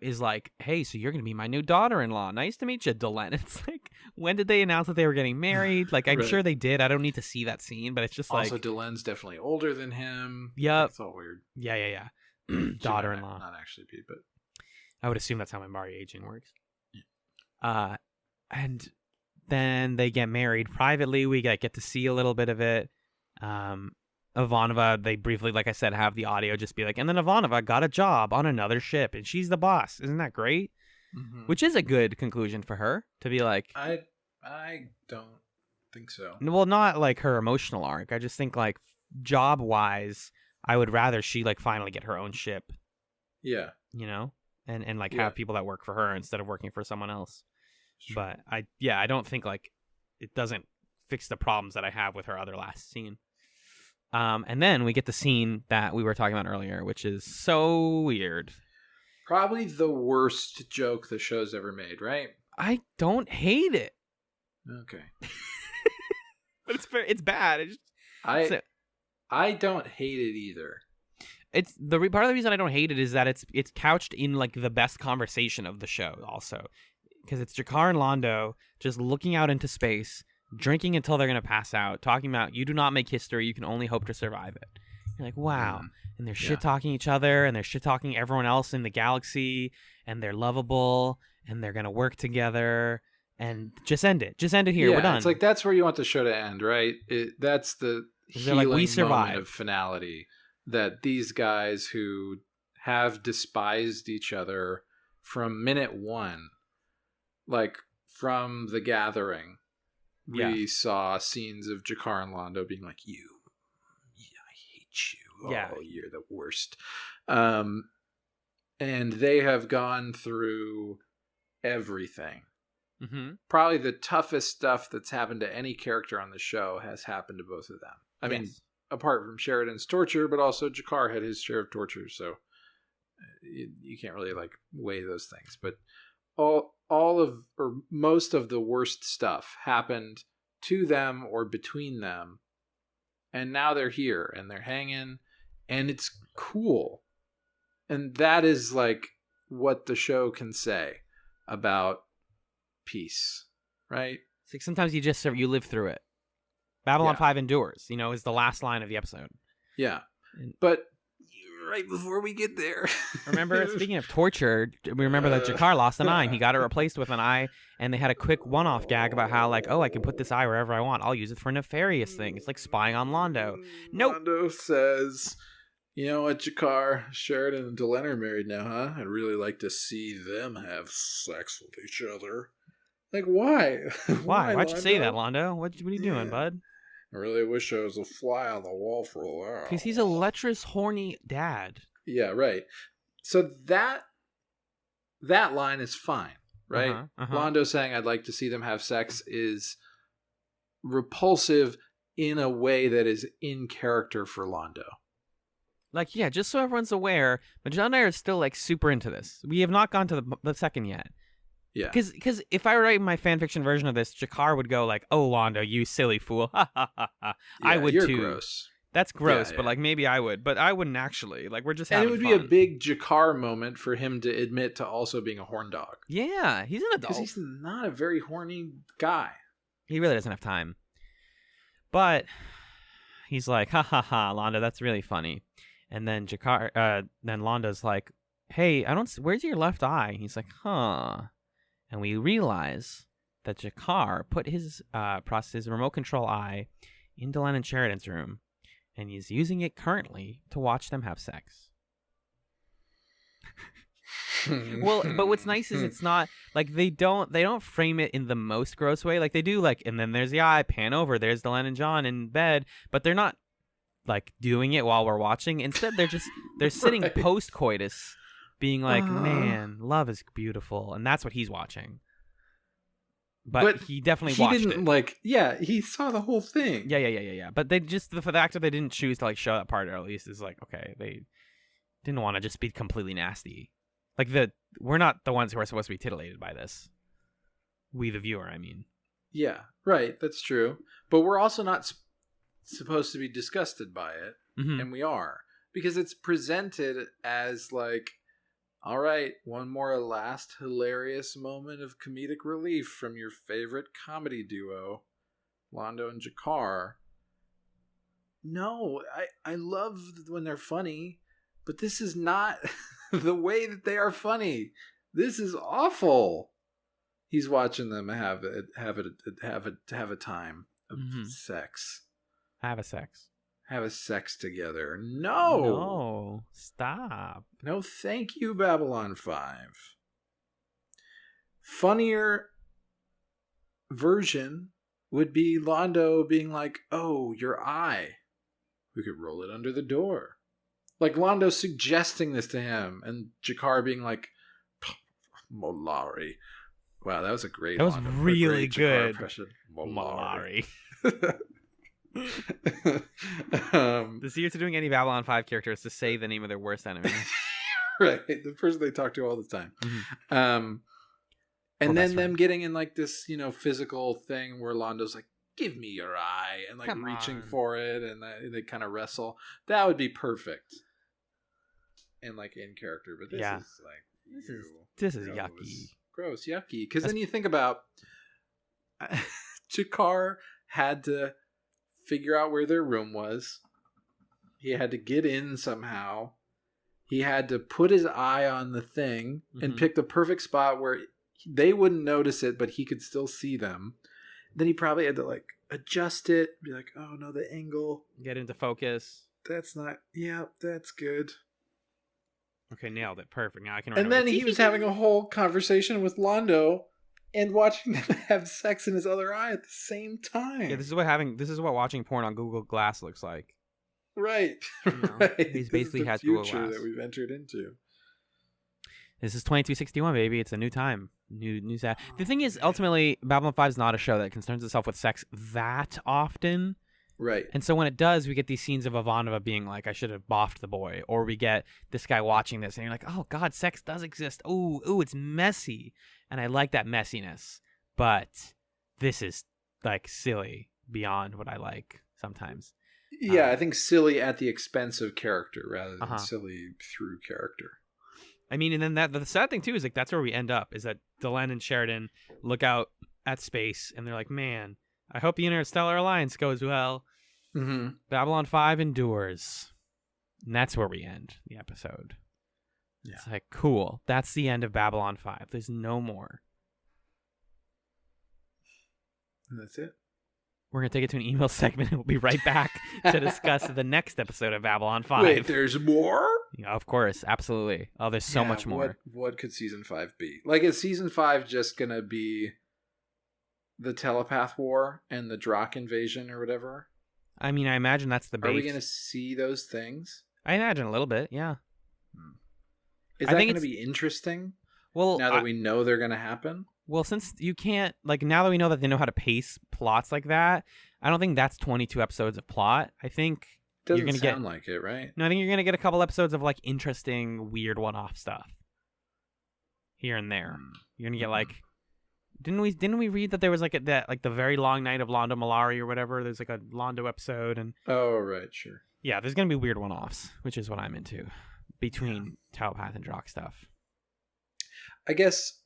is like, hey, so you're going to be my new daughter-in-law. Nice to meet you, Delenn. It's like, when did they announce that they were getting married? Like, I'm sure they did. I don't need to see that scene, but it's just also, Delenn's definitely older than him. Yep. It's all weird. Yeah. Daughter-in-law. Not actually be, but I would assume that's how Minbari aging works. Yeah. And then they get married privately. We get to see a little bit of it. Ivanova, they briefly, like I said, have the audio just be like, and then Ivanova got a job on another ship, and she's the boss. Isn't that great? Which is a good conclusion for her, to be like... I don't think so. Well, not like her emotional arc. I just think, like, job-wise, I would rather she, like, finally get her own ship. Yeah. You know? And like, have people that work for her instead of working for someone else. Sure. But, I don't think, like, it doesn't fix the problems that I have with her other last scene. And then we get the scene that we were talking about earlier, which is so weird. Probably the worst joke the show's ever made, right? I don't hate it. Okay. But it's bad. I don't hate it either. It's part of the reason I don't hate it is that it's couched in like the best conversation of the show also, because it's G'Kar and Londo just looking out into space, drinking until they're going to pass out, talking about you do not make history, you can only hope to survive it. You're like, wow. And they're shit-talking each other, and they're shit-talking everyone else in the galaxy, and they're lovable, and they're going to work together, and just end it. Just end it here. Yeah, we're done. It's like, that's where you want the show to end, right? That's the healing like, we survived. moment of finality, that these guys who have despised each other from minute one, like from The Gathering, we saw scenes of G'Kar and Londo being like, I hate you. Yeah. Oh, you're the worst. And they have gone through everything. Probably the toughest stuff that's happened to any character on the show has happened to both of them. I mean, apart from Sheridan's torture, but also G'Kar had his share of torture, so you can't really like weigh those things. But most of the worst stuff happened to them or between them, and now they're here and they're hanging, and it's cool. And that is like what the show can say about peace, right? It's like sometimes you live through it. Babylon 5 endures, is the last line of the episode. Yeah. But right before we get there. Remember, speaking of torture, we remember that G'Kar lost an eye. He got it replaced with an eye, and they had a quick one-off gag about how, like, I can put this eye wherever I want. I'll use it for nefarious things, like spying on Londo. Nope. Londo says, you know what, G'Kar, Sheridan and Delenn are married now, huh? I'd really like to see them have sex with each other. Like, why? Why? Why'd you say that, Londo? What are you doing, bud? I really wish I was a fly on the wall for a while. Because he's a lecherous, horny dad. Yeah, right. So that line is fine, right? Londo saying I'd like to see them have sex is repulsive in a way that is in character for Londo. Like, yeah, just so everyone's aware, John and I are still, like, super into this. We have not gone to the second yet. Yeah. Because if I write my fanfiction version of this, G'Kar would go like, oh, Londo, you silly fool. Ha, ha, ha, ha. I would you're too. Gross. That's gross, but like maybe I would. But I wouldn't actually. Like, we're just having fun. And it would be a big G'Kar moment for him to admit to also being a horn dog. Yeah, he's an adult. Because he's not a very horny guy. He really doesn't have time. But he's like, ha ha ha, Londo, that's really funny. And then then Londo's like, hey, where's your left eye? He's like, huh. And we realize that G'Kar put his remote control eye in Delenn and Sheridan's room, and he's using it currently to watch them have sex. Well, but what's nice is it's not like they don't frame it in the most gross way. Like they do, like, and then there's the eye, pan over, there's Delenn and John in bed, but they're not like doing it while we're watching. Instead, they're sitting Right. post coitus, being like, man, love is beautiful, and that's what he's watching. But he definitely watched didn't it. like. Yeah, he saw the whole thing. Yeah. But they just for the fact that they didn't choose to like show that part, or at least is like, okay, they didn't want to just be completely nasty. Like we're not the ones who are supposed to be titillated by this. We, the viewer, I mean. Yeah, right. That's true. But we're also not supposed to be disgusted by it, and we are, because it's presented as like, all right, one more last hilarious moment of comedic relief from your favorite comedy duo, Londo and G'Kar. No, I love when they're funny, but this is not the way that they are funny. This is awful. He's watching them have a time of sex. Have a sex. Have a sex together. No, stop. No, thank you, Babylon 5. Funnier version would be Londo being like, "Oh, your eye. We could roll it under the door." Like Londo suggesting this to him, and G'Kar being like, "Molari." Wow, that was a great. That was Londo, really great good. impression. Molari. Um, The secret to doing any Babylon 5 character is to say the name of their worst enemy. Right, the person they talk to all the time. And Well, then them getting in like this, physical thing where Londo's like, "Give me your eye," and like Come reaching on. for it, and they kind of wrestle. That would be perfect, and like in character. But this is like, This is yucky. gross, yucky. Because then you think about G'Kar had to figure out where their room was. He had to get in somehow. He had to put his eye on the thing and pick the perfect spot where they wouldn't notice it, but he could still see them. Then he probably had to like adjust it, be like, "Oh no, the angle. Get into focus. That's not. Yeah, that's good." Okay, nailed it. Perfect. Now I can. And then he was having a whole conversation with Londo and watching them have sex in his other eye at the same time. Yeah, this is what watching porn on Google Glass looks like. Right. know, Right. he's This basically is the has Google future Glass. that we've entered into. This is 2261, baby. It's a new time. New set. The thing is, ultimately, Babylon 5 is not a show that concerns itself with sex that often. Right. And so when it does, we get these scenes of Ivanova being like, "I should have boffed the boy," or we get this guy watching this and you're like, "Oh God, sex does exist. Ooh, it's messy," and I like that messiness. But this is like silly beyond what I like sometimes. Yeah, I think silly at the expense of character rather than silly through character. I mean, and then the sad thing too is like that's where we end up, is that Delenn and Sheridan look out at space and they're like, "Man, I hope the Interstellar Alliance goes well." Mm-hmm. Babylon 5 endures. And that's where we end the episode. Yeah. It's like, cool. That's the end of Babylon 5. There's no more. And that's it. We're going to take it to an email segment and we'll be right back to discuss the next episode of Babylon 5. Wait, there's more? Yeah, of course. Absolutely. Oh, there's so much more. What could season 5 be? Like, is season 5 just going to be the telepath war and the Drakh invasion or whatever? I mean, I imagine that's the base. Are we going to see those things? I imagine a little bit, yeah. Is I that think going to be interesting? Well, now that we know they're going to happen? Well, since you can't, like, now that we know that they know how to pace plots like that, I don't think that's 22 episodes of plot. I think Doesn't you're going to get... sound like it, right? No, I think you're going to get a couple episodes of, like, interesting, weird one-off stuff. Here and there. You're going to get, like... Didn't we read that there was, like, the very long night of Londo Malari or whatever? There's, like, a Londo episode, and... Oh, right, sure. Yeah, there's going to be weird one-offs, which is what I'm into. Between telepath and Drakh stuff. I guess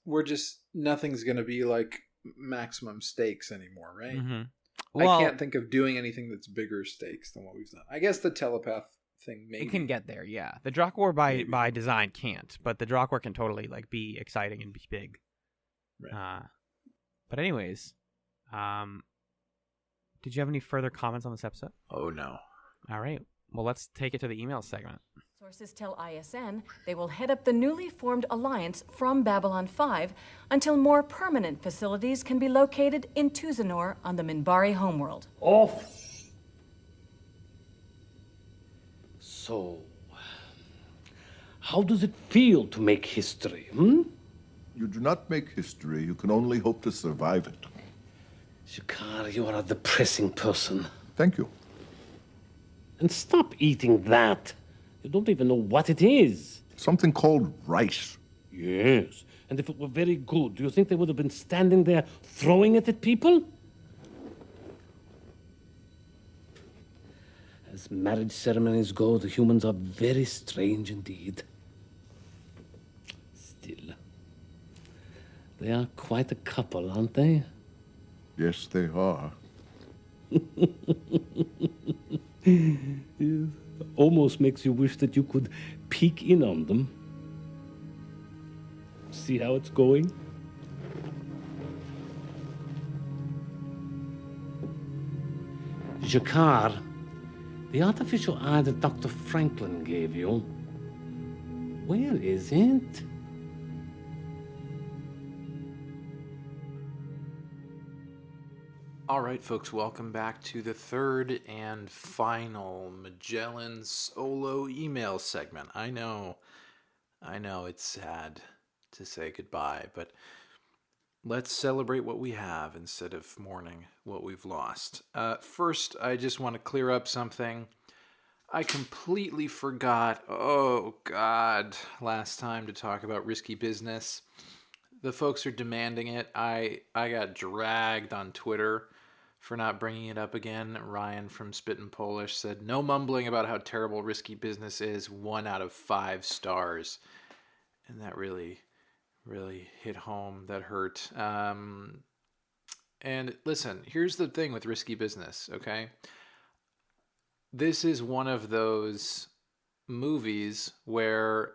nothing's going to be like maximum stakes anymore, right? Mm-hmm. Well, I can't think of doing anything that's bigger stakes than what we've done. I guess the telepath thing maybe. It can get there, yeah. The Drakh War by design can't, but the Drakh War can totally like be exciting and be big. Right. But anyways, did you have any further comments on this episode? Oh, no. All right. Well, let's take it to the email segment. Sources tell ISN they will head up the newly formed alliance from Babylon 5 until more permanent facilities can be located in Tuzanor on the Minbari homeworld. Off! So, how does it feel to make history, You do not make history. You can only hope to survive it. G'Kar, you are a depressing person. Thank you. And stop eating that. You don't even know what it is. Something called rice. Yes. And if it were very good, do you think they would have been standing there throwing it at people? As marriage ceremonies go, the humans are very strange indeed. Still, they are quite a couple, aren't they? Yes, they are. Yes. Almost makes you wish that you could peek in on them. See how it's going? G'Kar, the artificial eye that Dr. Franklin gave you, where is it? All right, folks, welcome back to the third and final Magellan solo email segment. I know it's sad to say goodbye, but let's celebrate what we have instead of mourning what we've lost. First, I just want to clear up something. I completely forgot, last time to talk about risky business. The folks are demanding it. I got dragged on Twitter for not bringing it up again. Ryan from Spittin' Polish said, no mumbling about how terrible risky business is, 1 out of 5 stars. And that really, really hit home. That hurt. And listen, here's the thing with risky business, okay? This is one of those movies where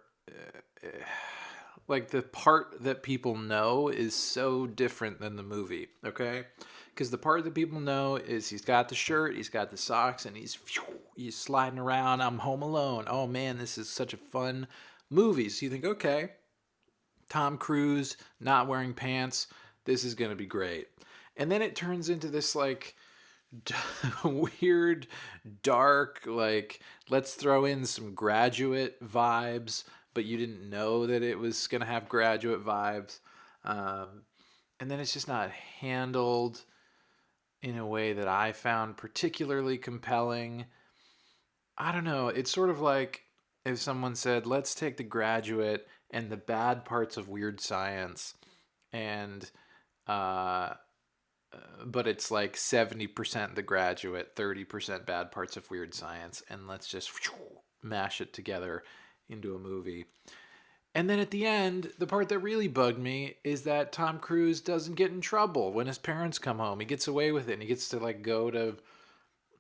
like the part that people know is so different than the movie, okay? Because the part that people know is he's got the shirt, he's got the socks, and he's sliding around. I'm home alone. Oh man, this is such a fun movie. So you think, okay, Tom Cruise not wearing pants, this is going to be great. And then it turns into this like weird, dark, like let's throw in some Graduate vibes, but you didn't know that it was going to have Graduate vibes. And then it's just not handled in a way that I found particularly compelling. I don't know. It's sort of like if someone said, let's take The Graduate and the bad parts of Weird Science and, but it's like 70% The Graduate, 30% bad parts of Weird Science, and let's just mash it together into a movie. And then at the end, the part that really bugged me is that Tom Cruise doesn't get in trouble when his parents come home. He gets away with it, and he gets to like go to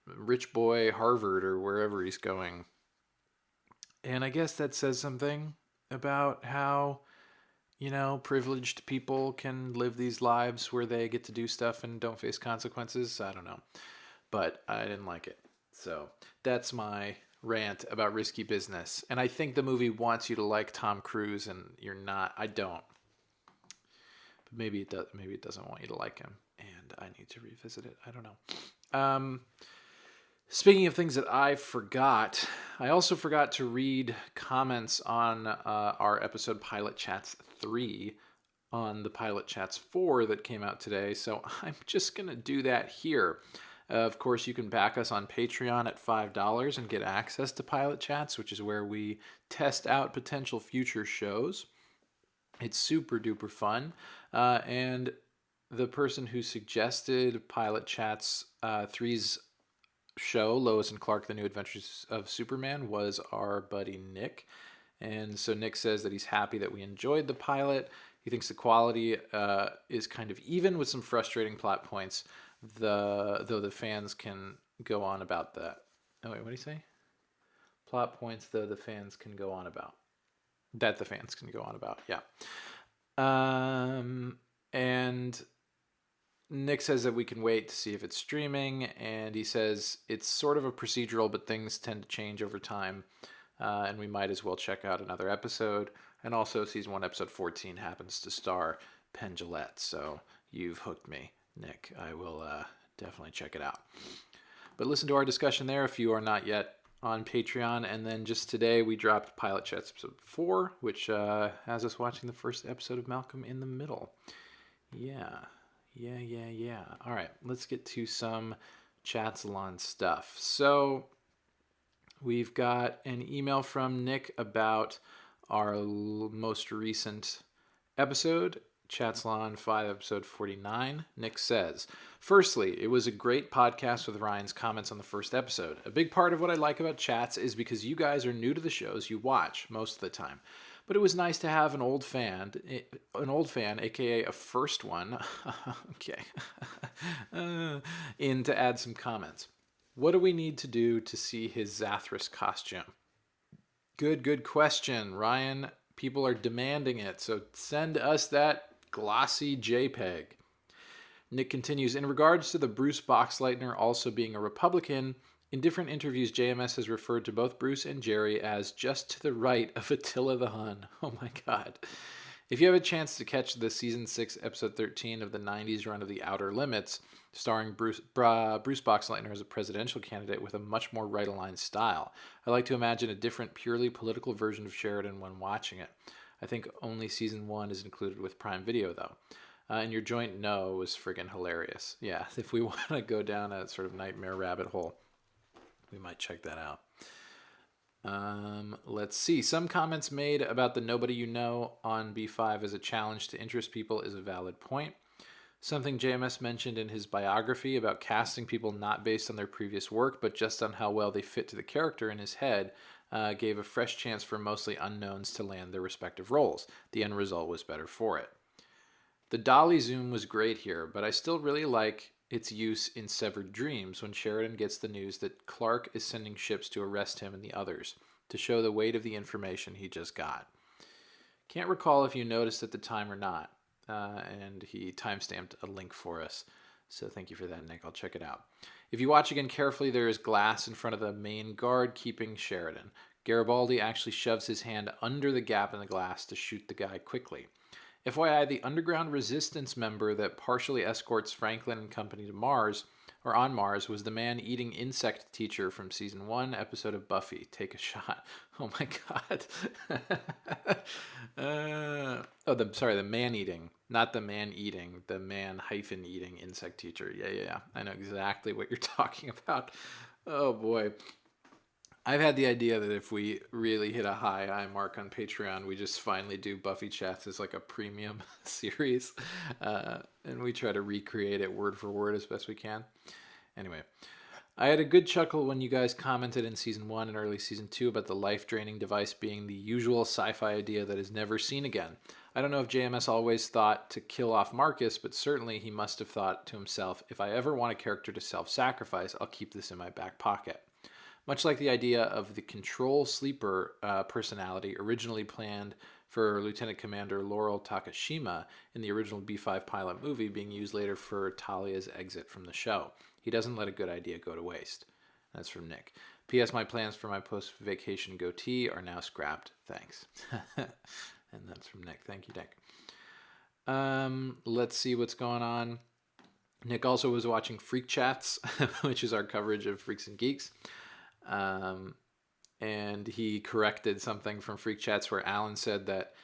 rich boy Harvard or wherever he's going. And I guess that says something about how, you know, privileged people can live these lives where they get to do stuff and don't face consequences. I don't know. But I didn't like it. So that's my rant about risky business. And I think the movie wants you to like Tom Cruise and you're not. I don't. But maybe it does. Maybe it doesn't want you to like him and I need to revisit it. I don't know. Speaking of things that I forgot, I also forgot to read comments on our episode Pilot Chats 3 on the Pilot Chats 4 that came out today. So I'm just going to do that here. Of course, you can back us on Patreon at $5 and get access to Pilot Chats, which is where we test out potential future shows. It's super duper fun. And the person who suggested Pilot Chats 3's show, Lois and Clark, The New Adventures of Superman, was our buddy Nick. And so Nick says that he's happy that we enjoyed the pilot. He thinks the quality is kind of even with some frustrating plot points. Though the fans can go on about that. Oh, wait, what do you say? Plot points, though the fans can go on about. That the fans can go on about, yeah. And Nick says that we can wait to see if it's streaming, and he says it's sort of a procedural, but things tend to change over time. and we might as well check out another episode. And also, season 1, episode 14 happens to star Penn Jillette, so you've hooked me, Nick. I will definitely check it out. But listen to our discussion there if you are not yet on Patreon. And then just today we dropped Pilot Chats episode 4, which has us watching the first episode of Malcolm in the Middle. Yeah. All right, let's get to some Chatzylon stuff. So we've got an email from Nick about our most recent episode, Chatzylon 5, episode 49. Nick says, "Firstly, it was a great podcast with Ryan's comments on the first episode. A big part of what I like about Chats is because you guys are new to the shows you watch most of the time. But it was nice to have an old fan, aka a first one, okay, in to add some comments. What do we need to do to see his Zathras costume?" Good question, Ryan. People are demanding it, so send us that glossy JPEG. Nick continues, "In regards to the Bruce Boxleitner also being a Republican, in different interviews, JMS has referred to both Bruce and Jerry as just to the right of Attila the Hun." Oh my God. If you have a chance to catch the season 6, episode 13 of the 90s run of The Outer Limits, starring Bruce Boxleitner as a presidential candidate with a much more right-aligned style, I like to imagine a different, purely political version of Sheridan when watching it. I think only season 1 is included with Prime Video, though. And your joint no was friggin' hilarious. Yeah, if we want to go down a sort of nightmare rabbit hole, we might check that out. Let's see. Some comments made about the Nobody You Know on B5 as a challenge to interest people is a valid point. Something JMS mentioned in his biography about casting people not based on their previous work, but just on how well they fit to the character in his head, gave a fresh chance for mostly unknowns to land their respective roles. The end result was better for it. The dolly zoom was great here, but I still really like its use in Severed Dreams when Sheridan gets the news that Clark is sending ships to arrest him and the others, to show the weight of the information he just got. Can't recall if you noticed at the time or not, and he timestamped a link for us, so thank you for that, Nick. I'll check it out. If you watch again carefully, there is glass in front of the main guard keeping Sheridan. Garibaldi actually shoves his hand under the gap in the glass to shoot the guy quickly. FYI, the underground resistance member that partially escorts Franklin and company to Mars, or on Mars, was the man-eating insect teacher from season 1 episode of Buffy. Take a shot. Oh my God. The man-eating, not the man-eating, the man-eating insect teacher. Yeah. I know exactly what you're talking about. Oh boy. I've had the idea that if we really hit a high mark on Patreon, we just finally do Buffy Chats as like a premium series. And we try to recreate it word for word as best we can. Anyway, I had a good chuckle when you guys commented in season 1 and early season 2 about the life-draining device being the usual sci-fi idea that is never seen again. I don't know if JMS always thought to kill off Marcus, but certainly he must have thought to himself, if I ever want a character to self-sacrifice, I'll keep this in my back pocket. Much like the idea of the Control Sleeper personality originally planned for Lieutenant Commander Laurel Takashima in the original B5 pilot movie being used later for Talia's exit from the show. He doesn't let a good idea go to waste. That's from Nick. P.S. My plans for my post-vacation goatee are now scrapped. Thanks. And that's from Nick. Thank you, Nick. Let's see what's going on. Nick also was watching Freak Chats, which is our coverage of Freaks and Geeks. And he corrected something from Freak Chats where Alan said that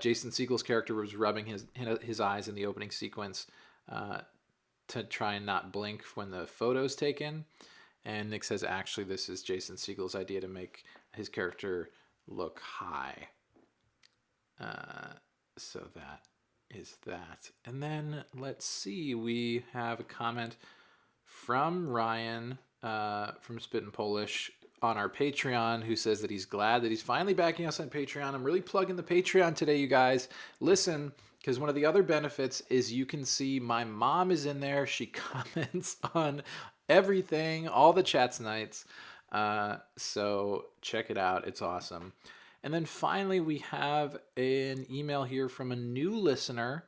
Jason Segel's character was rubbing his eyes in the opening sequence to try and not blink when the photo's taken. And Nick says, actually, this is Jason Segel's idea to make his character look high. So that is that. And then let's see, we have a comment from Ryan from Spit and Polish on our Patreon, who says that he's glad that he's finally backing us on Patreon. I'm really plugging the Patreon today, you guys. Listen, because one of the other benefits is you can see my mom is in there. She comments on everything, all the chats nights. So check it out. It's awesome. And then finally, we have an email here from a new listener.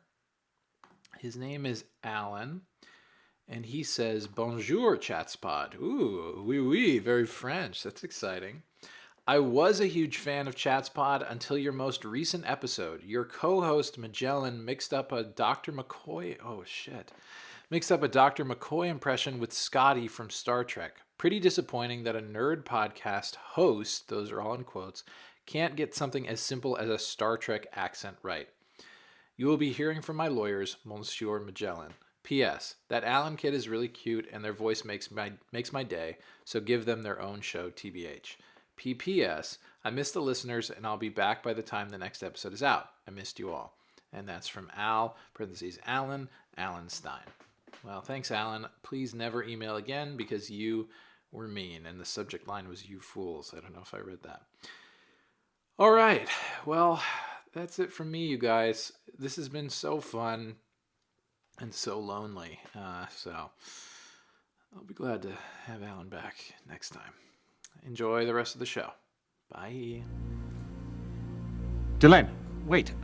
His name is Alan. And he says, Bonjour, Chatspod. Ooh, oui, very French. That's exciting. I was a huge fan of ChatzPod until your most recent episode. Your co-host Magellan mixed up a Dr. McCoy. Oh shit. Mixed up a Dr. McCoy impression with Scotty from Star Trek. Pretty disappointing that a nerd podcast host, those are all in quotes, can't get something as simple as a Star Trek accent right. You will be hearing from my lawyers, Monsieur Magellan. P.S. That Alan kid is really cute and their voice makes my day, so give them their own show, TBH. P.P.S. I miss the listeners and I'll be back by the time the next episode is out. I missed you all. And that's from Al, parentheses, Alan Stein. Well, thanks, Alan. Please never email again because you were mean and the subject line was "you fools." I don't know if I read that. All right. Well, that's it from me, you guys. This has been so fun and so lonely. So I'll be glad to have Alan back next time. Enjoy the rest of the show. Bye. Delenn, wait.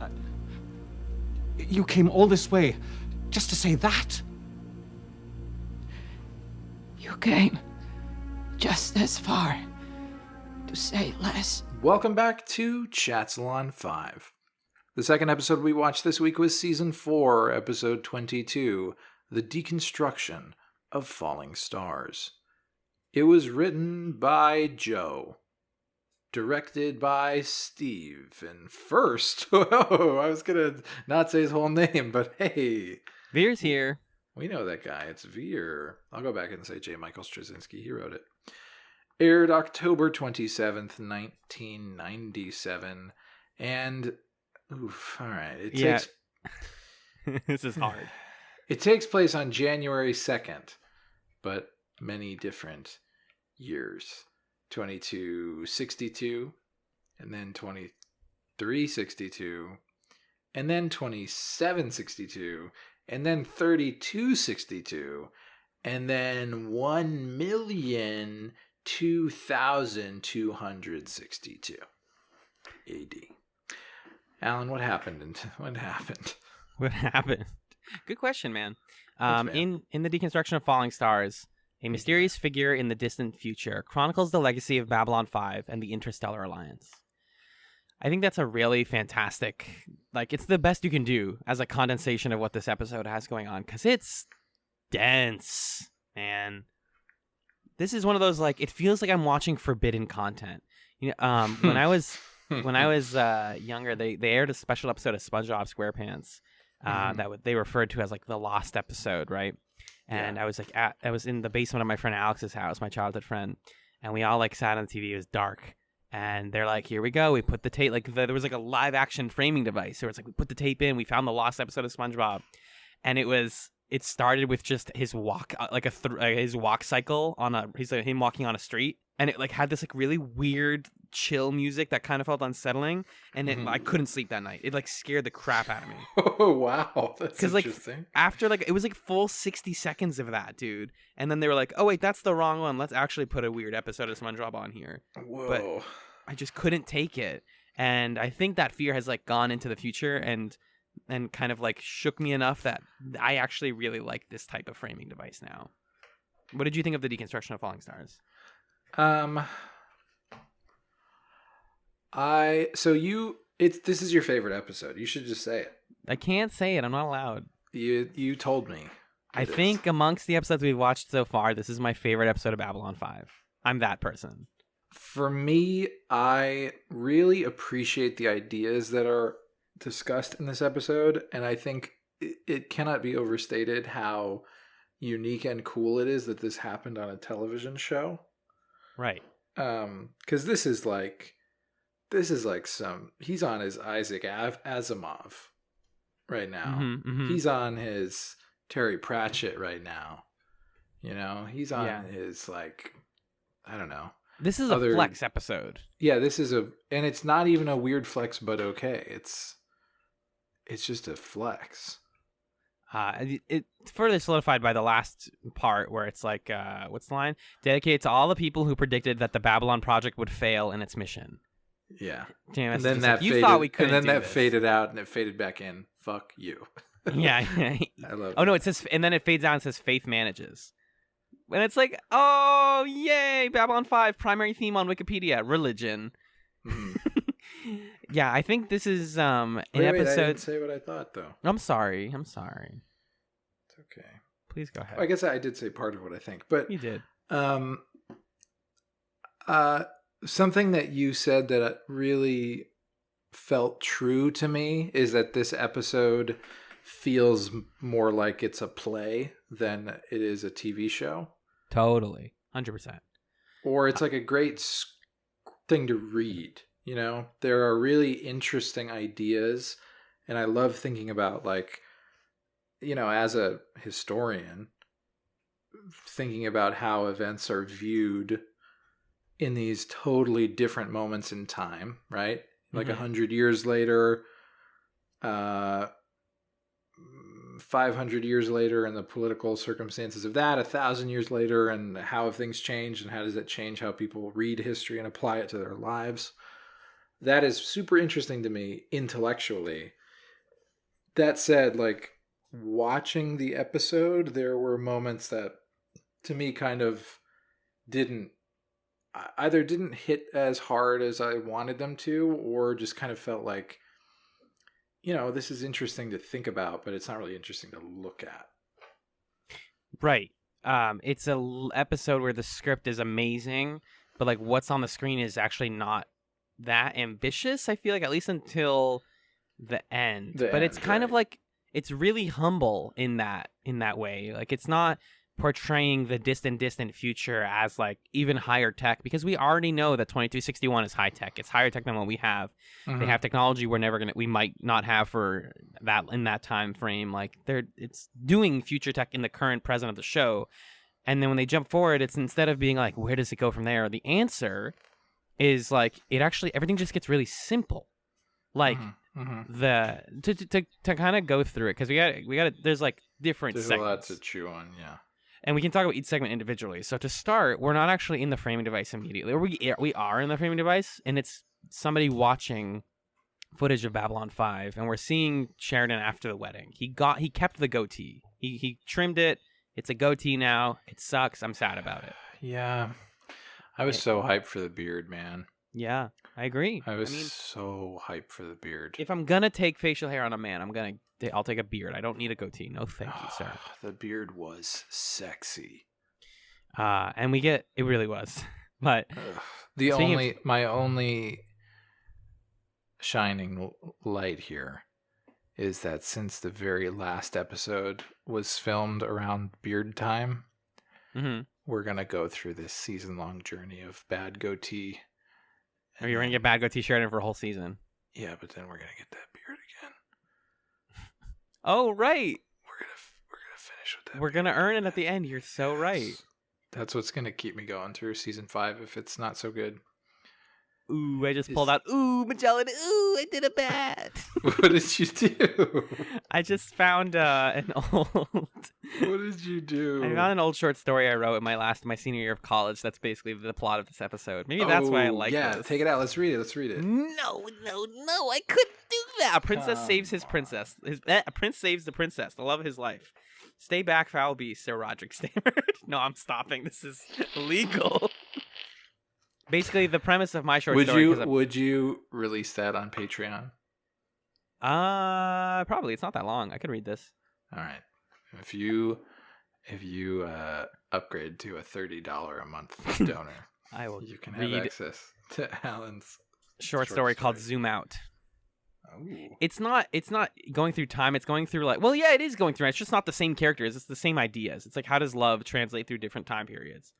You came all this way just to say that? You came just as far to say less. Welcome back to Chatzylon 5. The second episode we watched this week was Season 4, Episode 22, The Deconstruction of Falling Stars. It was written by Joe, directed by Steve, and first, I was going to not say his whole name, but hey. Veer's here. We know that guy. It's Veer. I'll go back and say J. Michael Straczynski. He wrote it. Aired October 27th, 1997. And, oof, all right. This is hard. It takes place on January 2nd, but many different years. 2262, and then 2362, and then 2762, and then 3262, and then 1,002,262 AD. Alan, what happened? What happened? What happened? Good question, man. Thanks, man. In the Deconstruction of Falling Stars, a mysterious figure in the distant future chronicles the legacy of Babylon 5 and the Interstellar Alliance. I think that's a really fantastic, it's the best you can do as a condensation of what this episode has going on, because it's dense, man. This is one of those, it feels like I'm watching forbidden content. When I was younger, they aired a special episode of SpongeBob SquarePants that they referred to as the lost episode, right? And Yeah. I was in the basement of my friend Alex's house, my childhood friend, and we all sat on the TV. It was dark, and they're like, "Here we go." We put the tape. There was a live action framing device. So it's we put the tape in. We found the lost episode of SpongeBob, and it started with just his walk, his walk cycle on him walking on a street, and it had this really weird chill music that kind of felt unsettling, and I couldn't sleep that night. It scared the crap out of me. Oh wow, that's interesting. After it was full 60 seconds of that, dude, and then they were like, "Oh wait, that's the wrong one. Let's actually put a weird episode of SpongeBob on here." Whoa. But I just couldn't take it, and I think that fear has gone into the future and kind of shook me enough that I actually really like this type of framing device now. What did you think of the Deconstruction of Falling Stars? This is your favorite episode. You should just say it. I can't say it. I'm not allowed. You told me. I think amongst the episodes we've watched so far, this is my favorite episode of Babylon 5. I'm that person. For me, I really appreciate the ideas that are discussed in this episode, and I think it cannot be overstated how unique and cool it is that this happened on a television show. Right. Because this is he's on his Isaac Asimov right now. He's on his Terry Pratchett right now. He's on his I don't know. This is a flex episode. Yeah, and it's not even a weird flex, but okay. It's just a flex. It further solidified by the last part where it's what's the line? Dedicated to all the people who predicted that the Babylon project would fail in its mission. Yeah. Damn, and then that you thought we couldn't and then do that this. faded out and it faded back in. Fuck you. Yeah. I love Oh no, it says, and then it fades out and says Faith manages. And it's like, oh, yay, Babylon 5, primary theme on Wikipedia, religion. Yeah, I think this is an episode... I didn't say what I thought, though. I'm sorry. It's okay. Please go ahead. I guess I did say part of what I think, but... You did. Something that you said that really felt true to me is that this episode feels more like it's a play than it is a TV show. Totally. 100%. Or it's like a great thing to read. You know, there are really interesting ideas, and I love thinking about, like, you know, as a historian, thinking about how events are viewed in these totally different moments in time, right? Like 100 years later, 500 years later, and the political circumstances of that, 1,000 years later, and how have things changed, and how does that change how people read history and apply it to their lives? That is super interesting to me intellectually. That said, like, watching the episode, there were moments that, to me, kind of didn't hit as hard as I wanted them to, or just kind of felt like, you know, this is interesting to think about, but it's not really interesting to look at. Right. It's an episode where the script is amazing, but, like, what's on the screen is actually not that ambitious, I feel like, at least until the end. But it's kind of like, it's really humble in that way. Like, it's not portraying the distant future as, like, even higher tech, because we already know that 2261 is high tech. It's higher tech than what we have. They have technology we might not have for that in that time frame. Like, it's doing future tech in the current present of the show. And then when they jump forward, it's, instead of being like, where does it go from there? The answer is, like, it actually, everything just gets really simple. Like, to kind of go through it, because we got there's, like, different segments. There's a lot to chew on, yeah. And we can talk about each segment individually. So to start, we're not actually in the framing device immediately. Or we are in the framing device, and it's somebody watching footage of Babylon 5, and we're seeing Sheridan after the wedding. He kept the goatee. He trimmed it. It's a goatee now. It sucks. I'm sad about it. Yeah. I was so hyped for the beard, man. Yeah, I agree. I mean, so hyped for the beard. If I'm gonna take facial hair on a man, I'll take a beard. I don't need a goatee. No, thank you, sir. The beard was sexy. And it really was. But my only shining light here is that since the very last episode was filmed around beard time, we're gonna go through this season-long journey of bad goatee. Are you gonna get bad goatee Sheridan for a whole season? Yeah, but then we're gonna get that beard again. Oh, right. We're gonna finish with that. We're gonna earn it at the end. You're so right. That's what's gonna keep me going through season 5 if it's not so good. Ooh, I just pulled out. Ooh, Magellan. Ooh, I did a bad. What did you do? I just found an old. What did you do? I found an old short story I wrote in my senior year of college. That's basically the plot of this episode. Maybe that's why I like this. Take it out. Let's read it. No, I couldn't do that. A princess saves his princess. A prince saves the princess, the love of his life. Stay back, foul beast, Sir Roderick stammered. No, I'm stopping. This is illegal. Basically, the premise of my short story... Would you release that on Patreon? Probably. It's not that long. I could read this. All right. If you upgrade to a $30 a month donor, you can have access to Alan's short story called Zoom Out. Ooh. It's not going through time. It's going through, like... Well, yeah, it is going through. It's just not the same characters. It's the same ideas. It's like, how does love translate through different time periods?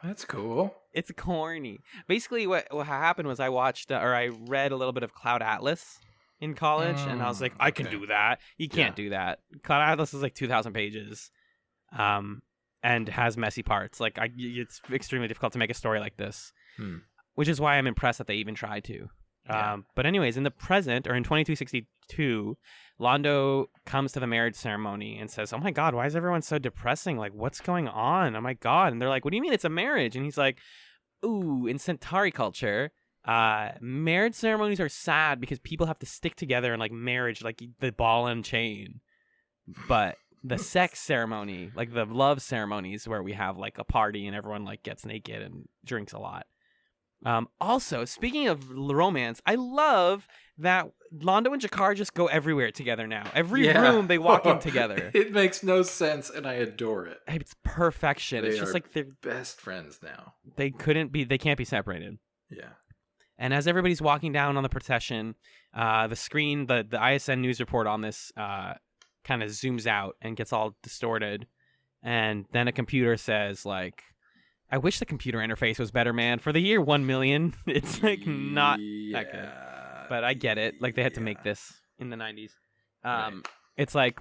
That's cool. It's corny. Basically, what happened was I read a little bit of Cloud Atlas in college, and I was like, I can do that. You can't do that. Cloud Atlas is like 2,000 pages, and has messy parts. Like, it's extremely difficult to make a story like this, which is why I'm impressed that they even tried to. Yeah. But anyways, in the present, or in 2262, Londo comes to the marriage ceremony and says, oh my God, why is everyone so depressing? Like, what's going on? Oh my God. And they're like, what do you mean it's a marriage? And he's like, ooh, in Centauri culture, marriage ceremonies are sad because people have to stick together in, like, marriage, like the ball and chain. But the sex ceremony, like the love ceremonies where we have like a party and everyone like gets naked and drinks a lot. Also, speaking of romance, I love that Londo and G'Kar just go everywhere together now. Every room they walk in together. It makes no sense, and I adore it. It's perfection. It's just like they're best friends now. They can't be separated. Yeah. And as everybody's walking down on the procession, the screen, the ISN news report on this kind of zooms out and gets all distorted. And then a computer says, like, I wish the computer interface was better, man. For the year 1 million, it's like not that good. But I get it. Like, they had to make this in the 90s. Right. It's like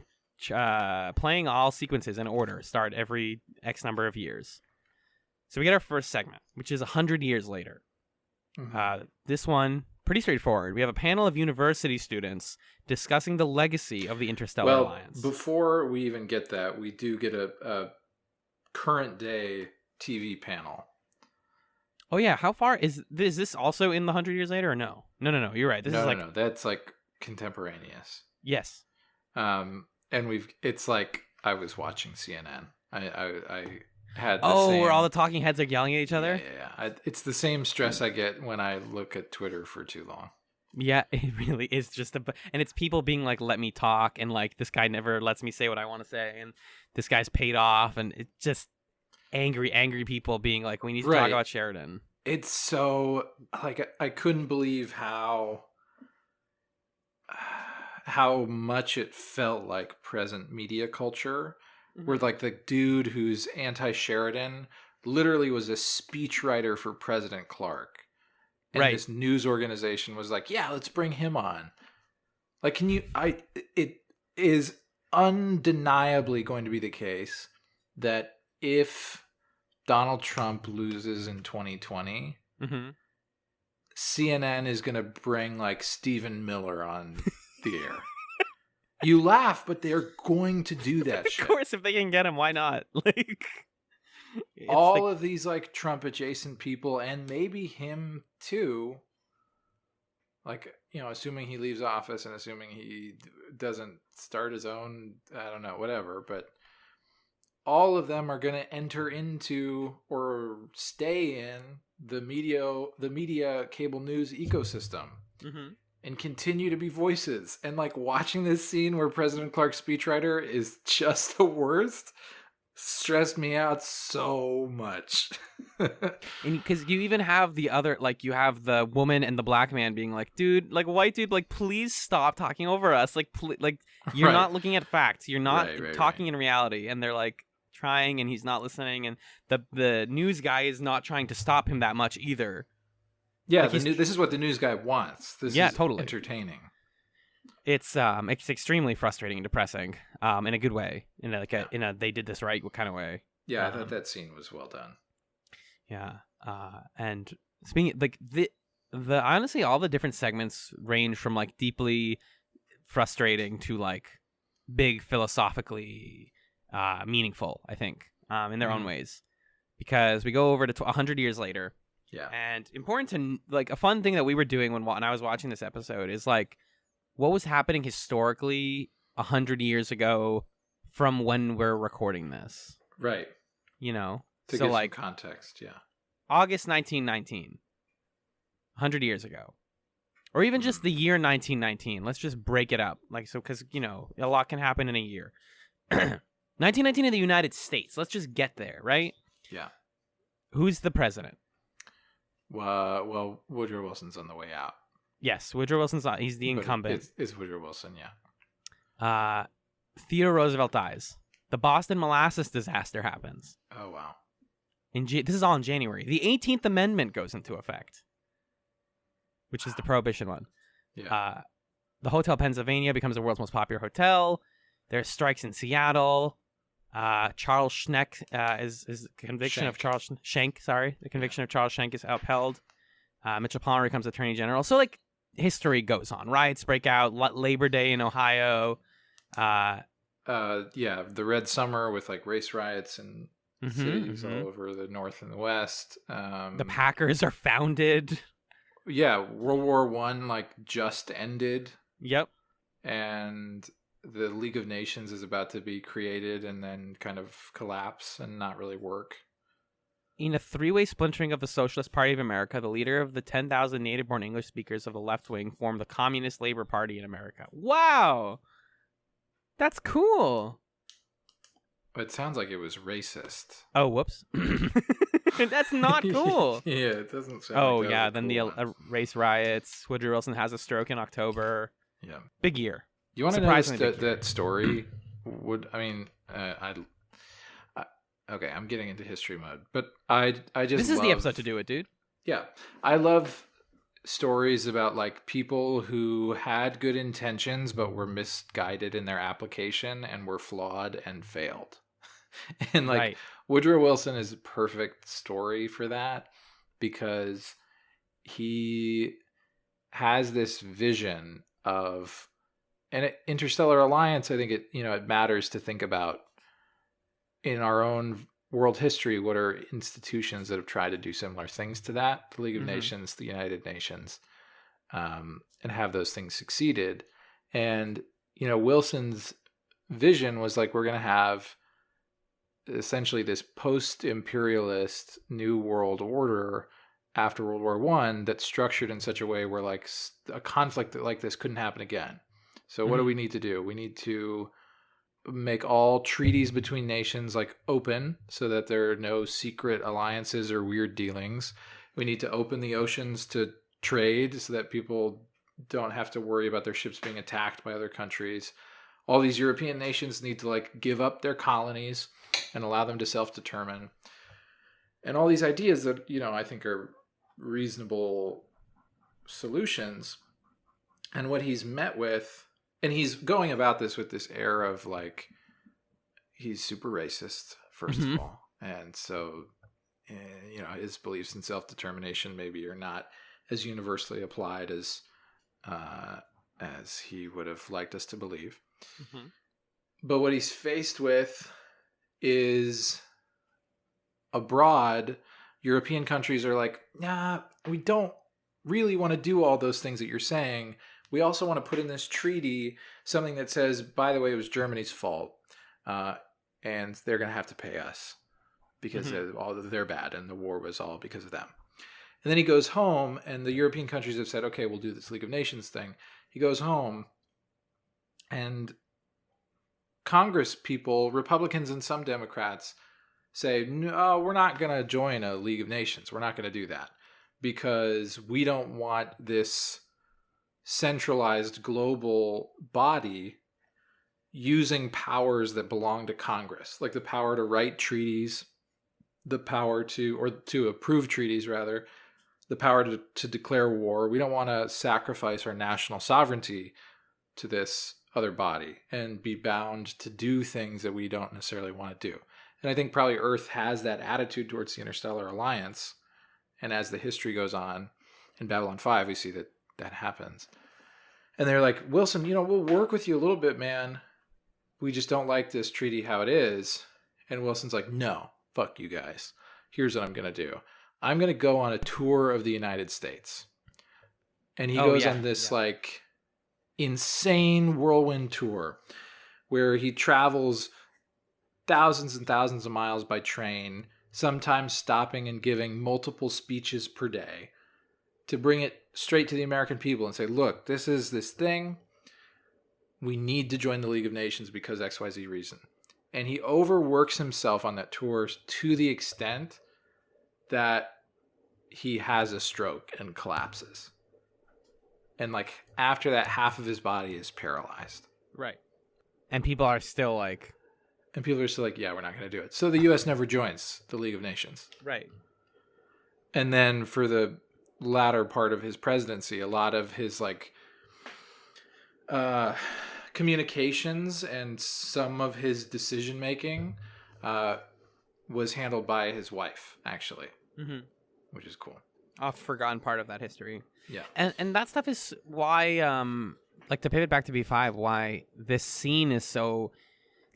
playing all sequences in order, start every X number of years. So we get our first segment, which is 100 years later. Mm-hmm. This one, pretty straightforward. We have a panel of university students discussing the legacy of the Interstellar Alliance. Before we even get that, we do get a current day TV panel. Oh yeah, how far is this also in the 100 years later or no? No, you're right. No, that's like contemporaneous. Yes. And it's like I was watching CNN. I had where all the talking heads are yelling at each other? Yeah. It's the same stress I get when I look at Twitter for too long. Yeah, it really is just and it's people being like, let me talk, and like, this guy never lets me say what I want to say, and this guy's paid off, and it's just angry people being like, we need to talk about Sheridan. It's so, like, I couldn't believe how much it felt like present media culture, where like the dude who's anti-Sheridan literally was a speechwriter for President Clark. And this news organization was like, yeah, let's bring him on. Like, it is undeniably going to be the case that if Donald Trump loses in 2020, CNN is going to bring like Stephen Miller on the air. You laugh, but they're going to do that shit. Of course, if they can get him, why not? Like, all of these like Trump adjacent people, and maybe him too, like, you know, assuming he leaves office and assuming he doesn't start his own, I don't know, whatever, but all of them are going to enter into or stay in the media cable news ecosystem and continue to be voices. And like, watching this scene where President Clark's speechwriter is just the worst stressed me out so much. And because you even have the other, like, you have the woman and the black man being like, dude, like, white dude, like, please stop talking over us. Like, like, you're not looking at facts. You're not talking in reality. And they're like trying, and he's not listening. And the news guy is not trying to stop him that much either. Yeah, like, this is what the news guy wants. This is totally entertaining. It's extremely frustrating and depressing, in a good way, in a they did this right kind of way. Yeah, I thought that scene was well done. Yeah, and speaking like the honestly, all the different segments range from like deeply frustrating to like big philosophically meaningful. I think in their own ways, because we go over to 100 years later. Yeah, and important to like a fun thing that we were doing when I was watching this episode is like, what was happening historically 100 years ago from when we're recording this? Right. You know? To give like some context, yeah. August 1919. 100 years ago. Or even just the year 1919. Let's just break it up. Like, so, because, you know, a lot can happen in a year. 1919 in the United States. Let's just get there, right? Yeah. Who's the president? Well, Woodrow Wilson's on the way out. Yes, Woodrow Wilson's not. He's the incumbent. It's Woodrow Wilson, yeah. Theodore Roosevelt dies. The Boston Molasses disaster happens. Oh, wow. This is all in January. The 18th Amendment goes into effect, which is the Prohibition one. Yeah. The Hotel Pennsylvania becomes the world's most popular hotel. There's strikes in Seattle. Charles Schneck is conviction of Charles Schenck. Sorry, the conviction of Charles Schenck is upheld. Mitchell Palmer becomes Attorney General. So like, history goes on. Riots break out. Labor Day in Ohio. Yeah, the Red Summer with like race riots and cities all over the North and the West. The Packers are founded. Yeah, World War I like just ended. Yep. And the League of Nations is about to be created and then kind of collapse and not really work. In a three-way splintering of the Socialist Party of America, the leader of the 10,000 native-born English speakers of the left wing formed the Communist Labor Party in America. Wow! That's cool! It sounds like it was racist. Oh, whoops. That's not cool. Yeah, it doesn't sound Oh, like that yeah, was a then cool the one. Race riots. Woodrow Wilson has a stroke in October. Yeah. Big year. You want to know Surprisingly big that story? Okay, I'm getting into history mode, but I just This is the love- episode to do it, dude. Yeah, I love stories about like people who had good intentions but were misguided in their application and were flawed and failed. And like Right. Woodrow Wilson is a perfect story for that because he has this vision of an interstellar alliance. I think it matters to think about in our own world history what are institutions that have tried to do similar things to that, the League of Nations, the United Nations, and have those things succeeded. And Wilson's vision was like, we're going to have essentially this post-imperialist new world order after World War I that's structured in such a way where like a conflict like this couldn't happen again. So what do we need to do? We need to make all treaties between nations like open so that there are no secret alliances or weird dealings. We need to open the oceans to trade so that people don't have to worry about their ships being attacked by other countries. All these European nations need to like give up their colonies and allow them to self-determine. And all these ideas that, I think are reasonable solutions. And what he's met with, and he's going about this with this air of like, he's super racist, first of all. And so, his beliefs in self-determination maybe are not as universally applied as he would have liked us to believe. But what he's faced with is abroad, European countries are like, nah, we don't really want to do all those things that you're saying. We also want to put in this treaty something that says, by the way, it was Germany's fault, and they're going to have to pay us because they're bad, and the war was all because of them. And then he goes home, and the European countries have said, okay, we'll do this League of Nations thing. He goes home, and Congress people, Republicans and some Democrats, say, no, we're not going to join a League of Nations. We're not going to do that because we don't want this centralized global body using powers that belong to Congress, like the power to write treaties, the power to approve treaties, rather, the power to declare war. We don't want to sacrifice our national sovereignty to this other body and be bound to do things that we don't necessarily want to do. And I think probably Earth has that attitude towards the Interstellar Alliance. And as the history goes on, in Babylon 5, we see that happens. And they're like, Wilson, we'll work with you a little bit, man. We just don't like this treaty how it is. And Wilson's like, no, fuck you guys. Here's what I'm going to do. I'm going to go on a tour of the United States. And he goes on this like insane whirlwind tour where he travels thousands and thousands of miles by train, sometimes stopping and giving multiple speeches per day to bring it straight to the American people and say, look, this is this thing. We need to join the League of Nations because XYZ reason. And he overworks himself on that tour to the extent that he has a stroke and collapses. And like after that, half of his body is paralyzed. Right. And people are still like... And people are still like, yeah, we're not going to do it. So the U.S. never joins the League of Nations. Right. And then for the latter part of his presidency, a lot of his like communications and some of his decision making was handled by his wife, actually, which is cool. A forgotten part of that history. Yeah. And that stuff is why, like to pivot back to B5, why this scene is so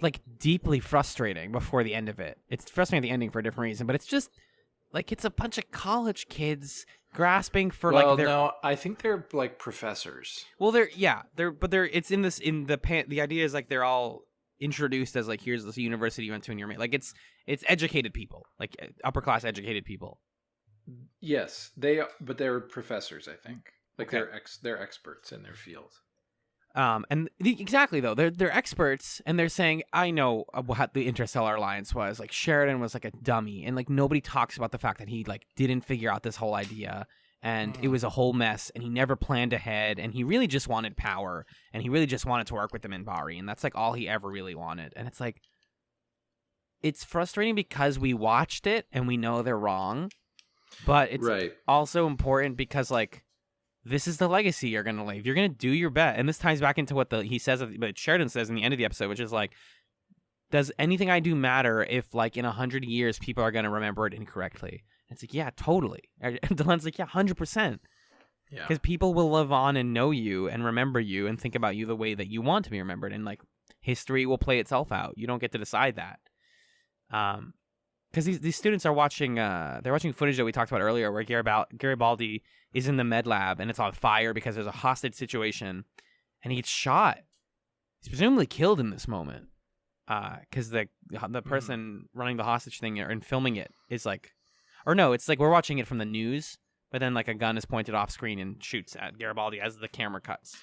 like deeply frustrating before the end of it. It's frustrating at the ending for a different reason, but it's just like it's a bunch of college kids grasping for well, like their... no, I think they're like professors. Well, they're it's in the idea is like they're all introduced as like, here's this university you went to in your mate. Like it's educated people, like upper class educated people. Yes, but they're professors, I think. Like they're experts in their field. Exactly though, they're experts, and they're saying, I know what the Interstellar Alliance was. Like Sheridan was like a dummy, and like nobody talks about the fact that he like didn't figure out this whole idea, and it was a whole mess, and he never planned ahead, and he really just wanted power, and he really just wanted to work with the Minbari, and that's like all he ever really wanted. And it's like, it's frustrating because we watched it and we know they're wrong, but it's also important because like, this is the legacy you're going to leave. You're going to do your best. And this ties back into what he says, but Sheridan says in the end of the episode, which is like, does anything I do matter if like in 100 years people are going to remember it incorrectly? And it's like, yeah, totally. And Delenn's like, yeah, 100%. Yeah. Because people will live on and know you and remember you and think about you the way that you want to be remembered. And like, history will play itself out. You don't get to decide that. Because these students are watching, they're watching footage that we talked about earlier where Garibaldi is in the med lab and it's on fire because there's a hostage situation and he gets shot. He's presumably killed in this moment because the person running the hostage thing and filming it is like, or no, it's like we're watching it from the news, but then like a gun is pointed off screen and shoots at Garibaldi as the camera cuts.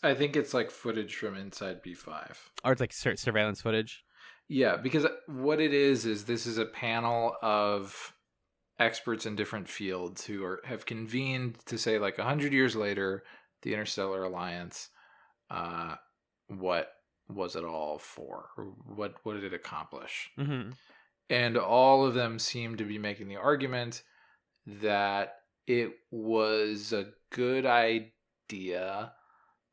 I think it's like footage from inside B5. Or it's like surveillance footage. Yeah, because what it is this is a panel of experts in different fields who have convened to say, like, 100 years later, the Interstellar Alliance, what was it all for? Or what did it accomplish? Mm-hmm. And all of them seem to be making the argument that it was a good idea,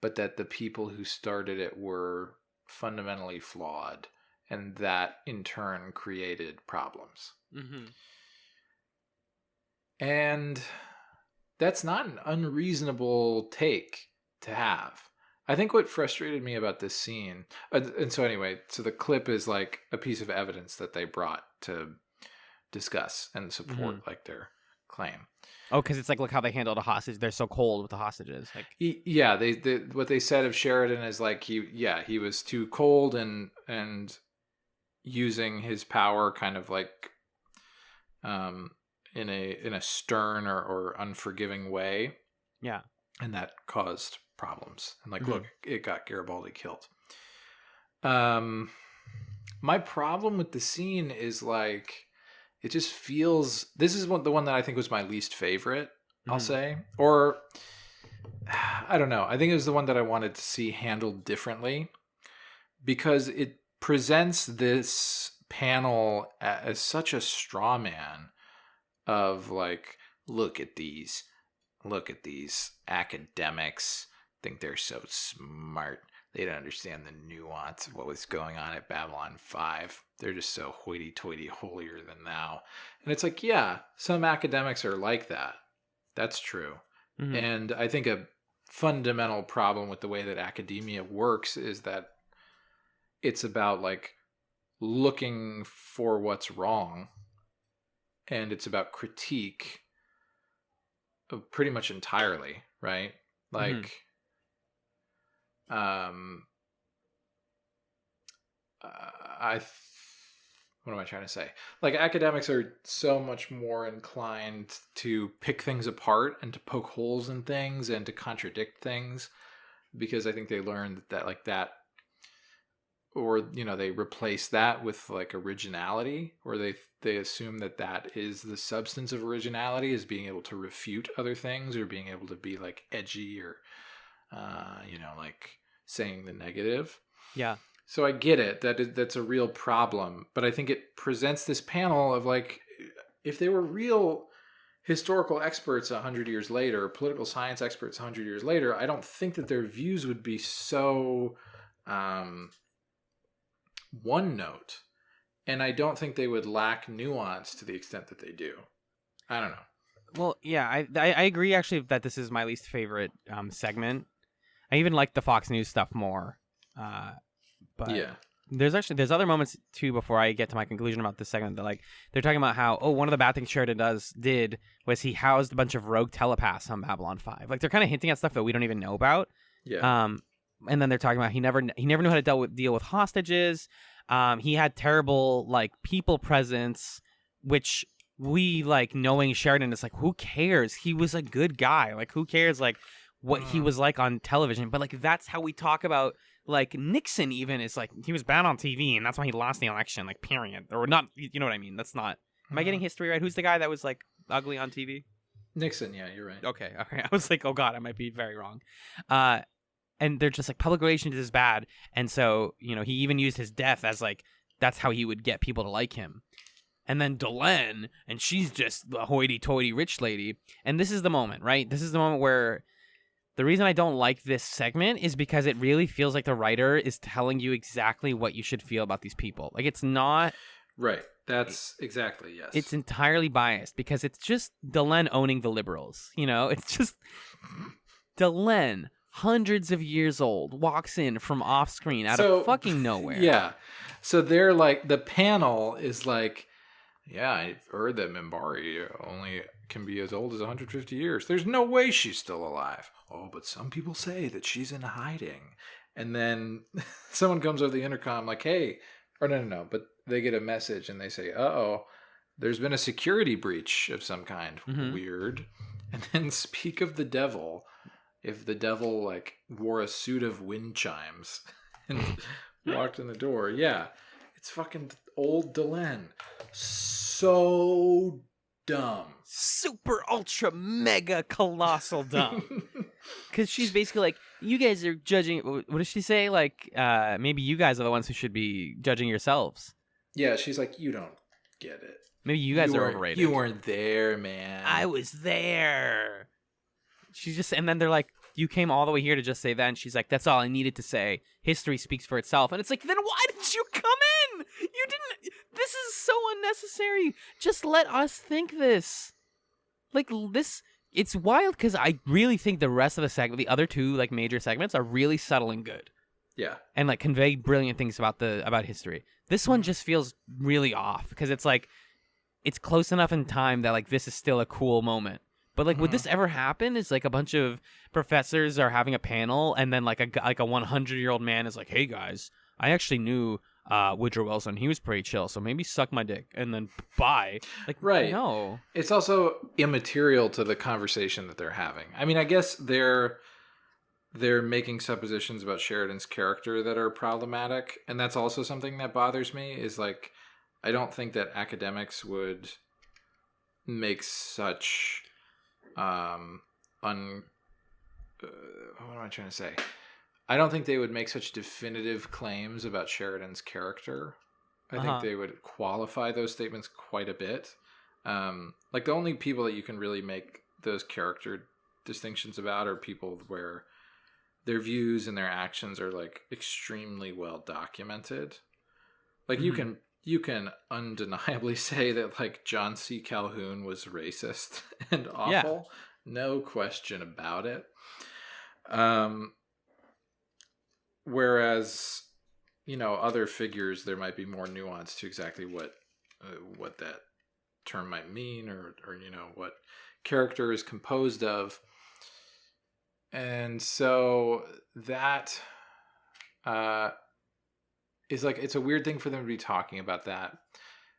but that the people who started it were fundamentally flawed. And that, in turn, created problems. Mm-hmm. And that's not an unreasonable take to have. I think what frustrated me about this scene... and so anyway, so the clip is like a piece of evidence that they brought to discuss and support like their claim. Oh, because it's like, look how they handled a hostage. They're so cold with the hostages. Like, yeah, what they said of Sheridan is like he was too cold and using his power kind of like in a stern or unforgiving way. Yeah. And that caused problems. And like, look, it got Garibaldi killed. My problem with the scene is like, it just feels, this is the one that I think was my least favorite, I'll say. Or, I don't know. I think it was the one that I wanted to see handled differently because it presents this panel as such a straw man of like, look at these academics, think they're so smart. They don't understand the nuance of what was going on at Babylon 5. They're just so hoity-toity, holier than thou. And it's like, yeah, some academics are like that. That's true. Mm-hmm. And I think a fundamental problem with the way that academia works is that it's about like looking for what's wrong, and it's about critique pretty much entirely, right? Like, what am I trying to say? Like, academics are so much more inclined to pick things apart and to poke holes in things and to contradict things, because I think they learned that like that, or, you know, they replace that with like originality, or they assume that is the substance of originality, is being able to refute other things or being able to be like edgy or, you know, like saying the negative. Yeah. So I get it. That's a real problem. But I think it presents this panel of like, if they were real historical experts 100 years later, political science experts 100 years later, I don't think that their views would be so one note. And I don't think they would lack nuance to the extent that they do. I don't know. Well, yeah, I agree actually that this is my least favorite segment. I even like the Fox News stuff more. But there's other moments too before I get to my conclusion about this segment that like they're talking about how one of the bad things Sheridan did was he housed a bunch of rogue telepaths on Babylon 5. Like they're kind of hinting at stuff that we don't even know about. Yeah. And then they're talking about he never knew how to deal with hostages. He had terrible like people presence, which we like knowing Sheridan is like, who cares? He was a good guy. Like who cares like what he was like on television? But like that's how we talk about like Nixon. Even is like he was bad on TV, and that's why he lost the election. Like period, or not? You know what I mean? That's not. Am I getting history right? Who's the guy that was like ugly on TV? Nixon. Yeah, you're right. Okay. I was like, oh god, I might be very wrong. And they're just like public relations is bad, and so he even used his death as like that's how he would get people to like him. And then Delenn, and she's just the hoity-toity rich lady. And this is the moment, right? This is the moment where the reason I don't like this segment is because it really feels like the writer is telling you exactly what you should feel about these people. Like it's not right. That's exactly yes. It's entirely biased because it's just Delenn owning the liberals. It's just Delenn. Hundreds of years old, walks in from off screen out of fucking nowhere. Yeah. So they're like, the panel is like, yeah, I heard that Minbari only can be as old as 150 years. There's no way she's still alive. Oh, but some people say that she's in hiding. And then someone comes over the intercom like, hey, or no, but they get a message and they say, uh-oh, there's been a security breach of some kind. Mm-hmm. Weird. And then speak of the devil. If the devil like wore a suit of wind chimes and walked in the door, yeah, it's fucking old Delenn. So dumb, super ultra mega colossal dumb. Because she's basically like, you guys are judging. What does she say? Like, maybe you guys are the ones who should be judging yourselves. Yeah, she's like, you don't get it. Maybe you guys are overrated. You weren't there, man. I was there. She's just, and then they're like, you came all the way here to just say that, and she's like, that's all I needed to say. History speaks for itself. And it's like, then why did you come in? You didn't, this is so unnecessary. Just let us think this. Like, this, it's wild, because I really think the rest of the segment, the other two, like, major segments, are really subtle and good. Yeah. And, like, convey brilliant things about history. This one just feels really off, because it's like, it's close enough in time that, like, this is still a cool moment. But like, would this ever happen? Is like a bunch of professors are having a panel, and then like a 100-year-old man is like, "Hey guys, I actually knew Woodrow Wilson. He was pretty chill. So maybe suck my dick and then bye." Like, right? No, it's also immaterial to the conversation that they're having. I mean, I guess they're making suppositions about Sheridan's character that are problematic, and that's also something that bothers me. Is like, I don't think that academics would make such what am I trying to say? I don't think they would make such definitive claims about Sheridan's character. I think they would qualify those statements quite a bit. Like the only people that you can really make those character distinctions about are people where their views and their actions are like extremely well documented. Like you can undeniably say that like John C. Calhoun was racist and awful. Yeah. No question about it. Whereas, other figures, there might be more nuance to exactly what that term might mean or what character is composed of. And so that is like, it's a weird thing for them to be talking about that,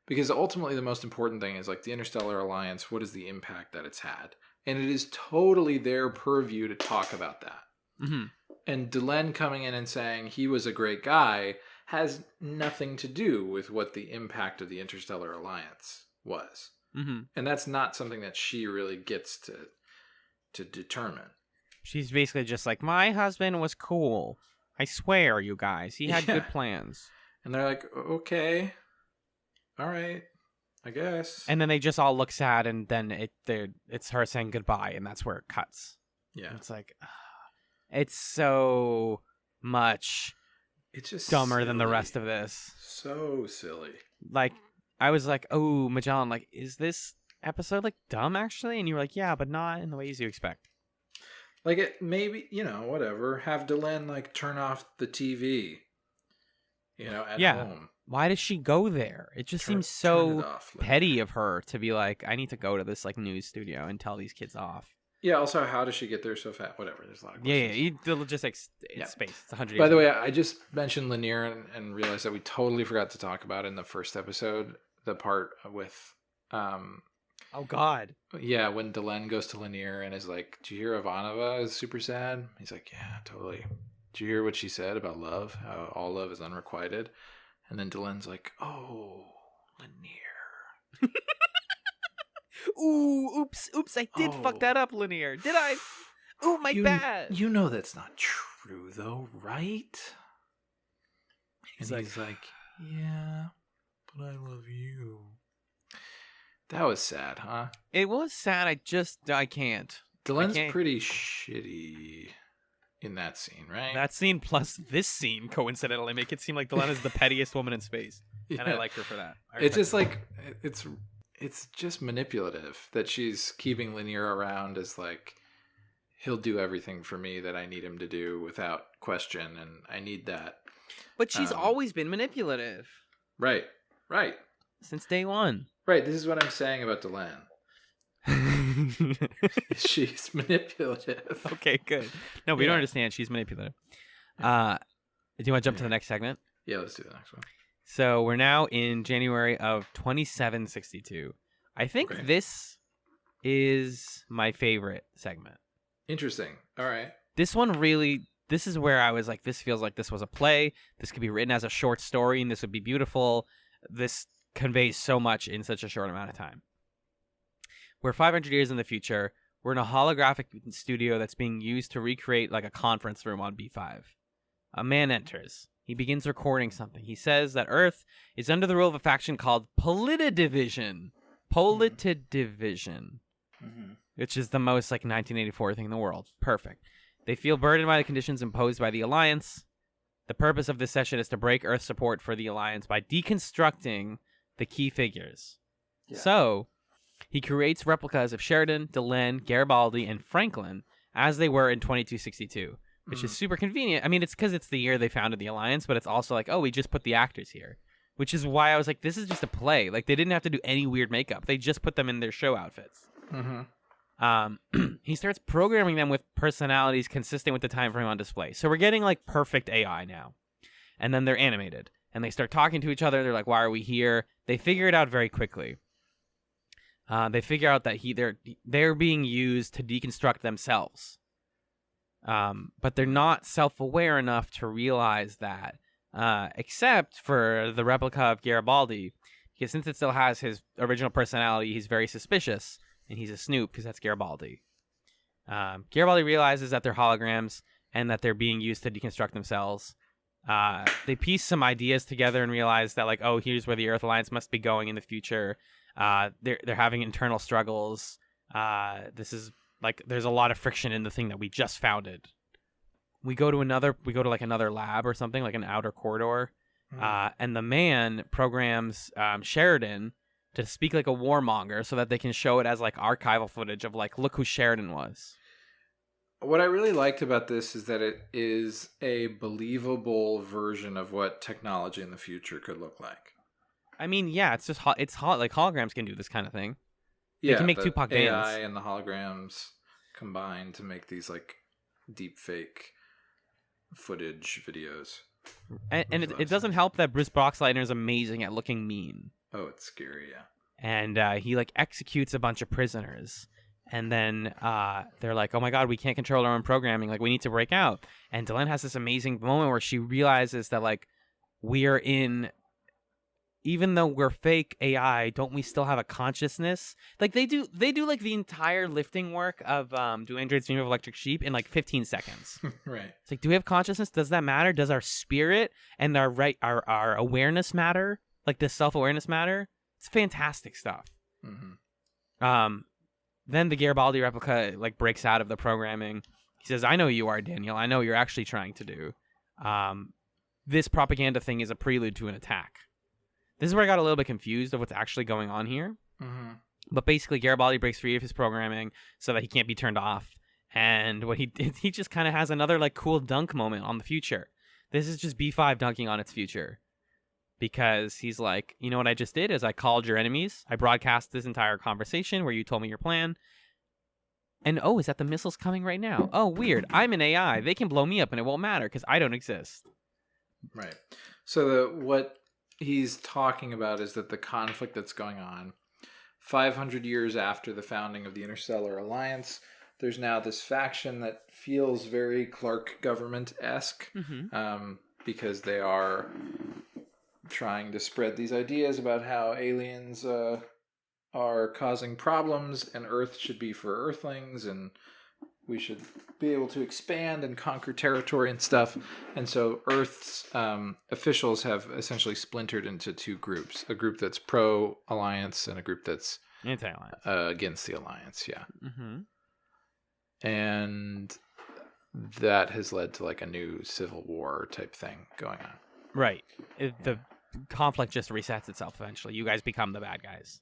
because ultimately the most important thing is like the Interstellar Alliance. What is the impact that it's had? And it is totally their purview to talk about that. Mm-hmm. And Delenn coming in and saying he was a great guy has nothing to do with what the impact of the Interstellar Alliance was. Mm-hmm. And that's not something that she really gets to determine. She's basically just like, my husband was cool. I swear, you guys. He had good plans. And they're like, okay. All right. I guess. And then they just all look sad, and then it's her saying goodbye, and that's where it cuts. Yeah. And it's like, it's so much dumber than the rest of this. So silly. Like, I was like, oh, Magellan, like, is this episode, like, dumb, actually? And you were like, yeah, but not in the ways you expect. Like, it maybe, whatever. Have Delenn, like, turn off the TV at Yeah. home. Why does she go there? It just seems Turn so it off, Lynn. petty of her to be like, I need to go to this like news studio and tell these kids off. Yeah, also, how does she get there so fast? Whatever, there's a lot of questions. The logistics, it's space. It's 100 By years the way, ago. I just mentioned Lanier and realized that we totally forgot to talk about in the first episode, the part with... oh, God. Yeah, when Delenn goes to Lanier and is like, "Do you hear Ivanova is super sad?" He's like, "Yeah, totally. Do you hear what she said about love? How all love is unrequited?" And then Delenn's like, "Oh, Lanier." Ooh, oops, I did fuck that up, Lanier. Did I? Oh, my bad. You know that's not true, though, right? He's like, "Yeah, but I love you." That was sad, huh? It was sad. I can't. Delenn's pretty shitty in that scene, right? That scene plus this scene coincidentally make it seem like Delenn is the pettiest woman in space. Yeah. And I like her for that. It's just like, it's just manipulative that she's keeping Lanier around as like, he'll do everything for me that I need him to do without question, and I need that. But she's always been manipulative. Right. Since day one. Right, this is what I'm saying about Delenn. She's manipulative. Okay, good. No, we don't understand. She's manipulative. Do you want to jump to the next segment? Yeah, let's do the next one. So we're now in January of 2762. I think this is my favorite segment. Interesting. All right. This is where I was like, this feels like this was a play. This could be written as a short story, and this would be beautiful. This conveys so much in such a short amount of time. We're 500 years in the future. We're in a holographic studio that's being used to recreate like a conference room on B5. A man enters. He begins recording something. He says that Earth is under the rule of a faction called Politidivision. Politidivision. Which is the most like 1984 thing in the world. Perfect. They feel burdened by the conditions imposed by the Alliance. The purpose of this session is to break Earth's support for the Alliance by deconstructing the key figures. Yeah. So, he creates replicas of Sheridan, Delenn, Garibaldi, and Franklin as they were in 2262, which is super convenient. I mean, it's because it's the year they founded the Alliance, but it's also like, oh, we just put the actors here, which is why I was like, this is just a play. Like, they didn't have to do any weird makeup. They just put them in their show outfits. He starts programming them with personalities consistent with the time frame on display. So we're getting like perfect AI now. And then they're animated. And they start talking to each other. They're like, why are we here? They figure it out very quickly. They figure out that they're being used to deconstruct themselves. But they're not self-aware enough to realize that. Except for the replica of Garibaldi. Because since it still has his original personality, he's very suspicious. And he's a snoop because that's Garibaldi. Garibaldi realizes that they're holograms and that they're being used to deconstruct themselves. They piece some ideas together and realize that, like, oh, here's where the Earth Alliance must be going in the future. They're having internal struggles. This is like there's a lot of friction in the thing that we just founded. We go to another lab or something, like an outer corridor, and the man programs Sheridan to speak like a warmonger so that they can show it as like archival footage of like, look who Sheridan was. What I really liked about this is that it is a believable version of what technology in the future could look like. I mean, yeah, it's just like holograms can do this kind of thing. Yeah, they can make Tupac dance. AI and the holograms combine to make these like deep fake footage videos. And it doesn't help that Bruce Boxleitner is amazing at looking mean. Oh, it's scary, yeah. And he like executes a bunch of prisoners. And then they're like, oh my God, we can't control our own programming. Like, we need to break out. And Delenn has this amazing moment where she realizes that, like, we're in... Even though we're fake AI, don't we still have a consciousness? Like, they do like, the entire lifting work of Do Androids Dream of Electric Sheep in, like, 15 seconds. Right. It's like, do we have consciousness? Does that matter? Does our spirit and our awareness matter? Like, does self-awareness matter? It's fantastic stuff. Mm-hmm. Then the Garibaldi replica like breaks out of the programming. He says, I know you are, Daniel. I know what you're actually trying to do. This propaganda thing is a prelude to an attack. This is where I got a little bit confused of what's actually going on here. Mm-hmm. But basically, Garibaldi breaks free of his programming so that he can't be turned off. And what he just kind of has another like cool dunk moment on the future. This is just B5 dunking on its future. because he's like, you know what I just did is I called your enemies. I broadcast this entire conversation where you told me your plan. And, oh, is that the missiles coming right now? Oh, weird. I'm an AI. They can blow me up and it won't matter because I don't exist. Right. So what he's talking about is that the conflict that's going on 500 years after the founding of the Interstellar Alliance, there's now this faction that feels very Clark government-esque because they are trying to spread these ideas about how aliens are causing problems and Earth should be for Earthlings and we should be able to expand and conquer territory and stuff. And so Earth's officials have essentially splintered into two groups. A group that's pro-Alliance and a group that's anti-Alliance. Against the Alliance, yeah. And that has led to like a new civil war type thing going on. Right. The conflict just resets itself eventually. You guys become the bad guys.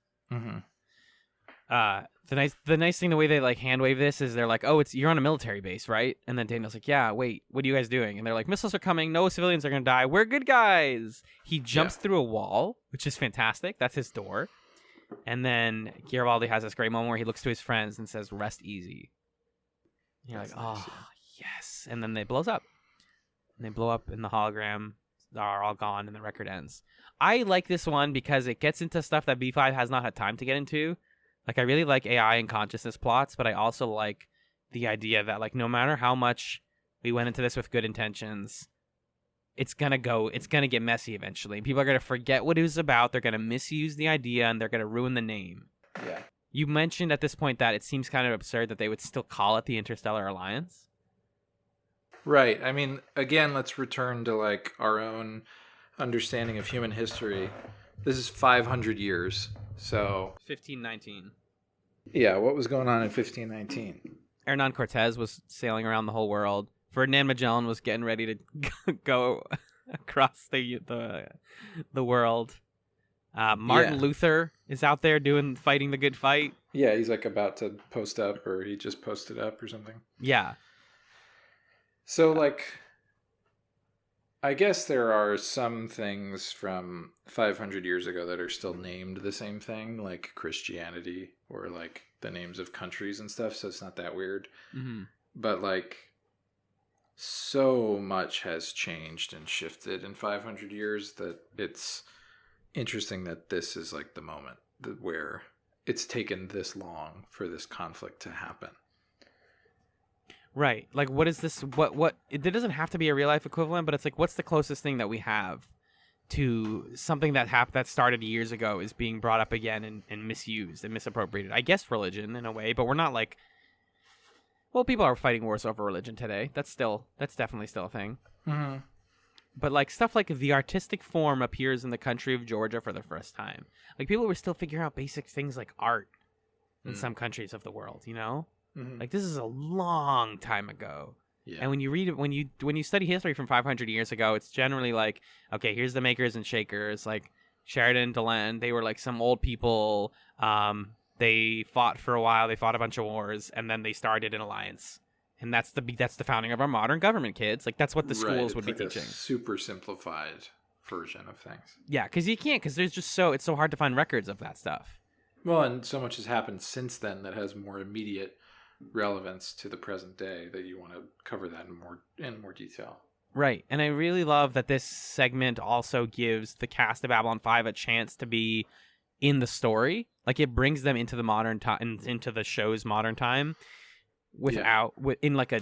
The nice thing, the way they like hand wave this is they're like, oh, you're on a military base, right? And then Daniel's like, yeah, wait, what are you guys doing? And they're like, missiles are coming, no civilians are gonna die, we're good guys. He jumps through a wall, which is fantastic. That's his door. And then Garibaldi has this great moment where he looks to his friends and says, rest easy. And you're like, oh, yes. And then it blows up. And they blow up in the hologram, are all gone, and the record ends. I like this one because it gets into stuff that B5 has not had time to get into. Like, I really like AI and consciousness plots, but I also like the idea that, like, no matter how much we went into this with good intentions, it's gonna get messy eventually. People are gonna forget what it was about, they're gonna misuse the idea, and they're gonna ruin the name. Yeah. You mentioned at this point that it seems kind of absurd that they would still call it the Interstellar Alliance. Right. I mean, again, let's return to, like, our own understanding of human history. This is 500 years, so... 1519. Yeah, what was going on in 1519? Hernan Cortez was sailing around the whole world. Ferdinand Magellan was getting ready to go across the world. Martin Luther is out there fighting the good fight. Yeah, he's like about to post up, or he just posted up or something. Yeah. So, like, I guess there are some things from 500 years ago that are still named the same thing, like Christianity or like the names of countries and stuff, so it's not that weird. But, like, so much has changed and shifted in 500 years that it's interesting that this is like the moment where it's taken this long for this conflict to happen. Right. Like, what is this? What? It doesn't have to be a real life equivalent, but it's like, what's the closest thing that we have to something that started years ago is being brought up again and misused and misappropriated? I guess religion in a way, but we're not like. Well, people are fighting wars over religion today. That's definitely still a thing. But like stuff like the artistic form appears in the country of Georgia for the first time. Like people were still figuring out basic things like art in some countries of the world, you know? Like this is a long time ago. Yeah. And when you read it, when you study history from 500 years ago, it's generally like, okay, here's the makers and shakers, like Sheridan, Delenn. They were like some old people. They fought for a while. They fought a bunch of wars, and then they started an alliance. And that's the founding of our modern government, kids. Like that's what the schools would be teaching. A super simplified version of things. Yeah, because you can't, because there's just it's so hard to find records of that stuff. Well, and so much has happened since then that has more immediate relevance to the present day that you want to cover that in more detail. Right, and I really love that this segment also gives the cast of Babylon 5 a chance to be in the story. Like it brings them into the modern time, into the show's modern time, in like a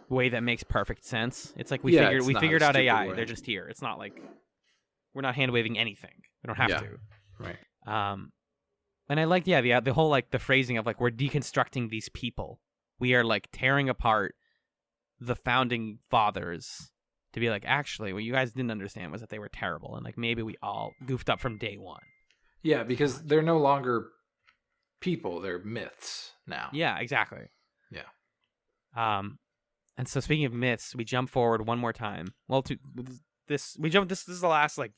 way that makes perfect sense. It's like we figured out AI. Way. They're just here. It's not like we're not hand waving anything. We don't have to. Right. And I like the whole like the phrasing of like we're deconstructing these people. We are like tearing apart the founding fathers to be like, actually, what you guys didn't understand was that they were terrible, and like maybe we all goofed up from day one. Yeah, because they're no longer people; they're myths now. Yeah, exactly. Yeah. And so speaking of myths, we jump forward one more time. Well, this is the last like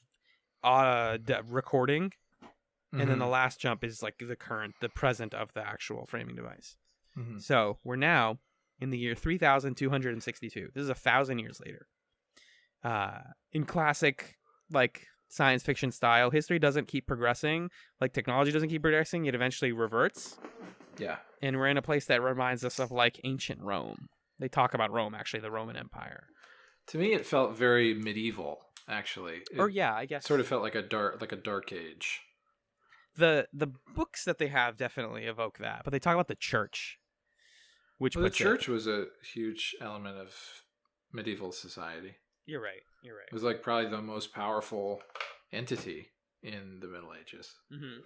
recording, and then the last jump is like the present of the actual framing device. So we're now in the year 3262. This is 1,000 years later. In classic like science fiction style, history doesn't keep progressing, like technology doesn't keep progressing, it eventually reverts. Yeah. And we're in a place that reminds us of like ancient Rome. They talk about Rome, actually, the Roman Empire. To me, it felt very medieval, actually. I guess. Sort of felt like a dark age. The books that they have definitely evoke that, but they talk about the church. The church was a huge element of medieval society. You're right. It was like probably the most powerful entity in the Middle Ages. Mm-hmm.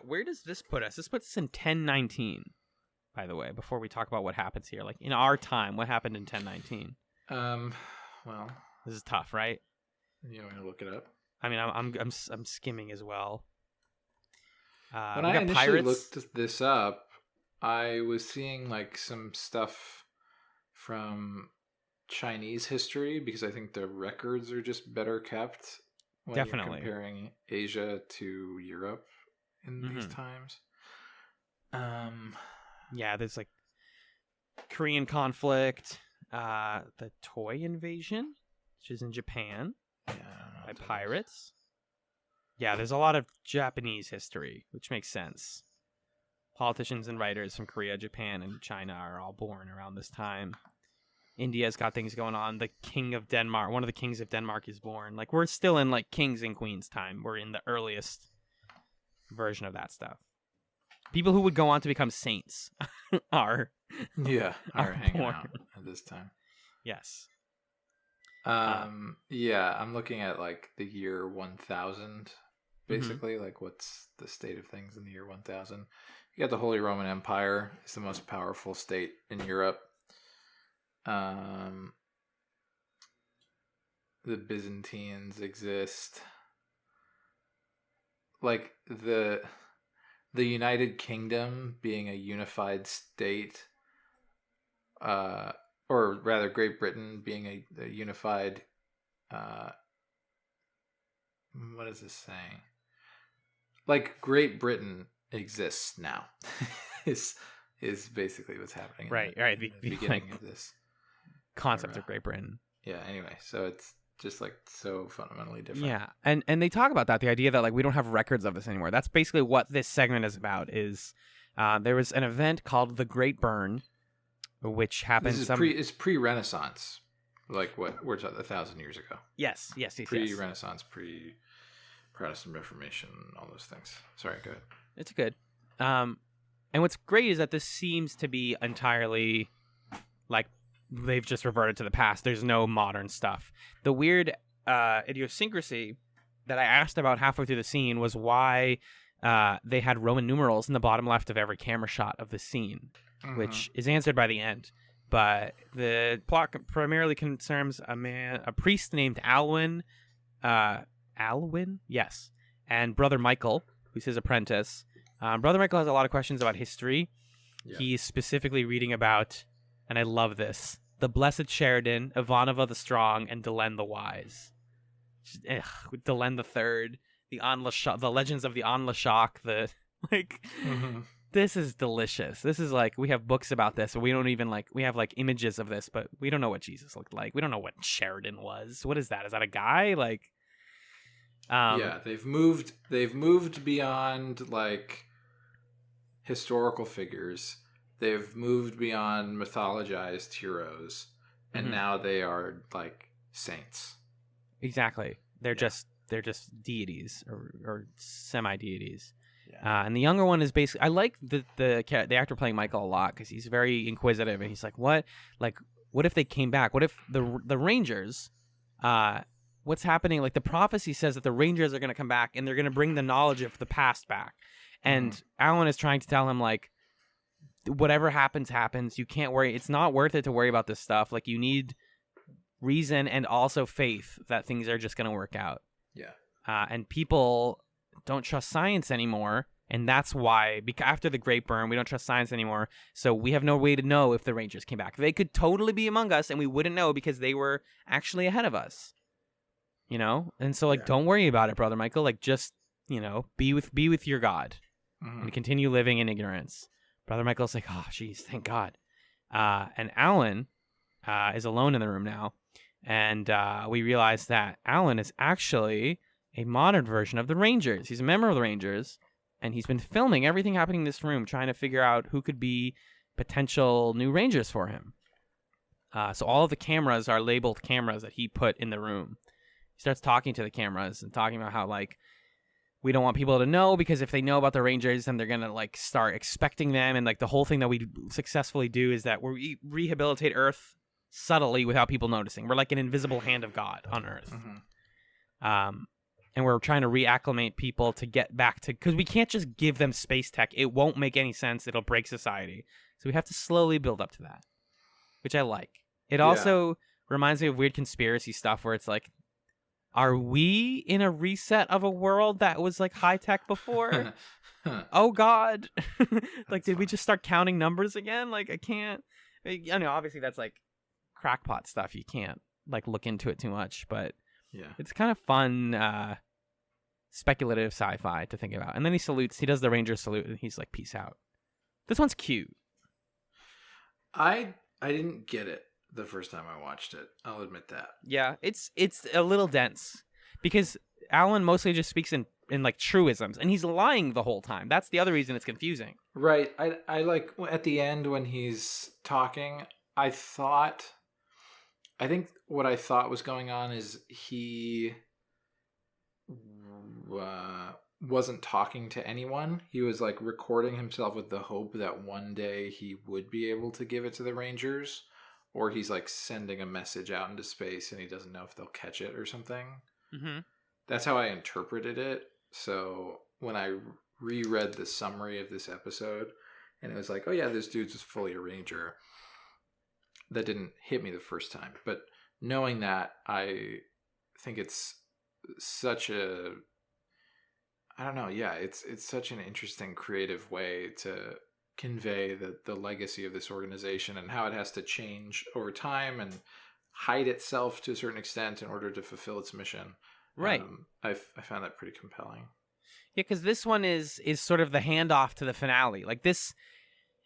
Where does this put us? This puts us in 1019, by the way, before we talk about what happens here. Like, in our time, what happened in 1019? Well... This is tough, right? You want me to look it up? I mean, I'm skimming as well. When I initially looked this up, I was seeing, like, some stuff from Chinese history, because I think the records are just better kept when you're comparing Asia to Europe in these times. Yeah, there's like Korean conflict, the Toy invasion, which is in Japan by pirates. Yeah, there's a lot of Japanese history, which makes sense. Politicians and writers from Korea, Japan, and China are all born around this time. India's got things going on. The king of Denmark, one of the kings of Denmark is born. Like, we're still in like kings and queens time. We're in the earliest version of that stuff. People who would go on to become saints are hanging out at this time. Yes. Yeah, I'm looking at like the year 1000, basically. Like, what's the state of things in the year 1000? You got the Holy Roman Empire. It's the most powerful state in Europe. The Byzantines exist. Like, the United Kingdom being a unified state, or rather Great Britain being a unified, what is this saying? Like, Great Britain exists now, is basically what's happening. Right. The beginning of this concept of Great Britain. Yeah. Anyway, so it's just like so fundamentally different. Yeah, and they talk about that, the idea that like we don't have records of this anymore. That's basically what this segment is about. Is there was an event called the Great Burn, which happened. It's pre-Renaissance, like what we're talking 1,000 years ago. Yes. Pre-Renaissance, pre-Protestant Reformation, all those things. Sorry, go ahead. It's good. And what's great is that this seems to be entirely like they've just reverted to the past. There's no modern stuff. The weird idiosyncrasy that I asked about halfway through the scene was why they had Roman numerals in the bottom left of every camera shot of the scene, which is answered by the end. But the plot primarily concerns a priest named Alwyn. Yes. And Brother Michael, who's his apprentice. Brother Michael has a lot of questions about history. Yeah. He's specifically reading about, and I love this, the Blessed Sheridan, Ivanova the Strong, and Delenn the Wise. Delenn the Third, the Legends of the Anlashok, This is delicious. This is like, we have books about this, but we don't even we have like images of this, but we don't know what Jesus looked like. We don't know what Sheridan was. What is that? Is that a guy? Yeah, they've moved beyond like historical figures. They've moved beyond mythologized heroes, and now they are like saints. Exactly. They're just deities or semi-deities. Yeah. And the younger one is basically, I like the actor playing Michael a lot because he's very inquisitive, and he's like, what if they came back? What if the Rangers, what's happening? Like, the prophecy says that the Rangers are going to come back and they're going to bring the knowledge of the past back. And Alan is trying to tell him, like, whatever happens. You can't worry. It's not worth it to worry about this stuff. Like, you need reason and also faith that things are just going to work out. Yeah. And people don't trust science anymore. And that's why, after the Great Burn, we don't trust science anymore. So we have no way to know if the Rangers came back. They could totally be among us, and we wouldn't know because they were actually ahead of us. You know? And so, don't worry about it, Brother Michael. Like, just, be with your God and continue living in ignorance. Brother Michael's like, oh, geez, thank God. And Alan is alone in the room now. And we realize that Alan is actually a modern version of the Rangers. He's a member of the Rangers, and he's been filming everything happening in this room, trying to figure out who could be potential new Rangers for him. So all of the cameras are labeled cameras that he put in the room. He starts talking to the cameras and talking about how, like, we don't want people to know, because if they know about the Rangers, then they're going to, like, start expecting them. And, like, the whole thing that we successfully do is that we rehabilitate Earth subtly without people noticing. We're like an invisible hand of God on Earth. And we're trying to reacclimate people to get back to... Because we can't just give them space tech. It won't make any sense. It'll break society. So we have to slowly build up to that, which I like. It also reminds me of weird conspiracy stuff where it's like, are we in a reset of a world that was like high tech before? Oh God. Like, did we just start counting numbers again? Like, I can't, I know obviously that's like crackpot stuff. You can't like look into it too much, but it's kind of fun, speculative sci-fi to think about. And then he does the Ranger salute, and he's like, peace out. This one's cute. I didn't get it the first time I watched it. I'll admit that. Yeah, it's a little dense because Alan mostly just speaks in like truisms, and he's lying the whole time. That's the other reason it's confusing. Right. I like at the end when he's talking, I think what I thought was going on is he wasn't talking to anyone. He was like recording himself with the hope that one day he would be able to give it to the Rangers, or he's like sending a message out into space and he doesn't know if they'll catch it or something. Mm-hmm. That's how I interpreted it. So when I reread the summary of this episode and it was like, oh yeah, this dude's just fully a Ranger, that didn't hit me the first time. But knowing that, I think it's such a, I don't know, yeah, it's such an interesting creative way to convey the legacy of this organization and how it has to change over time and hide itself to a certain extent in order to fulfill its mission. Right. I found that pretty compelling. Yeah, because this one is sort of the handoff to the finale. Like this,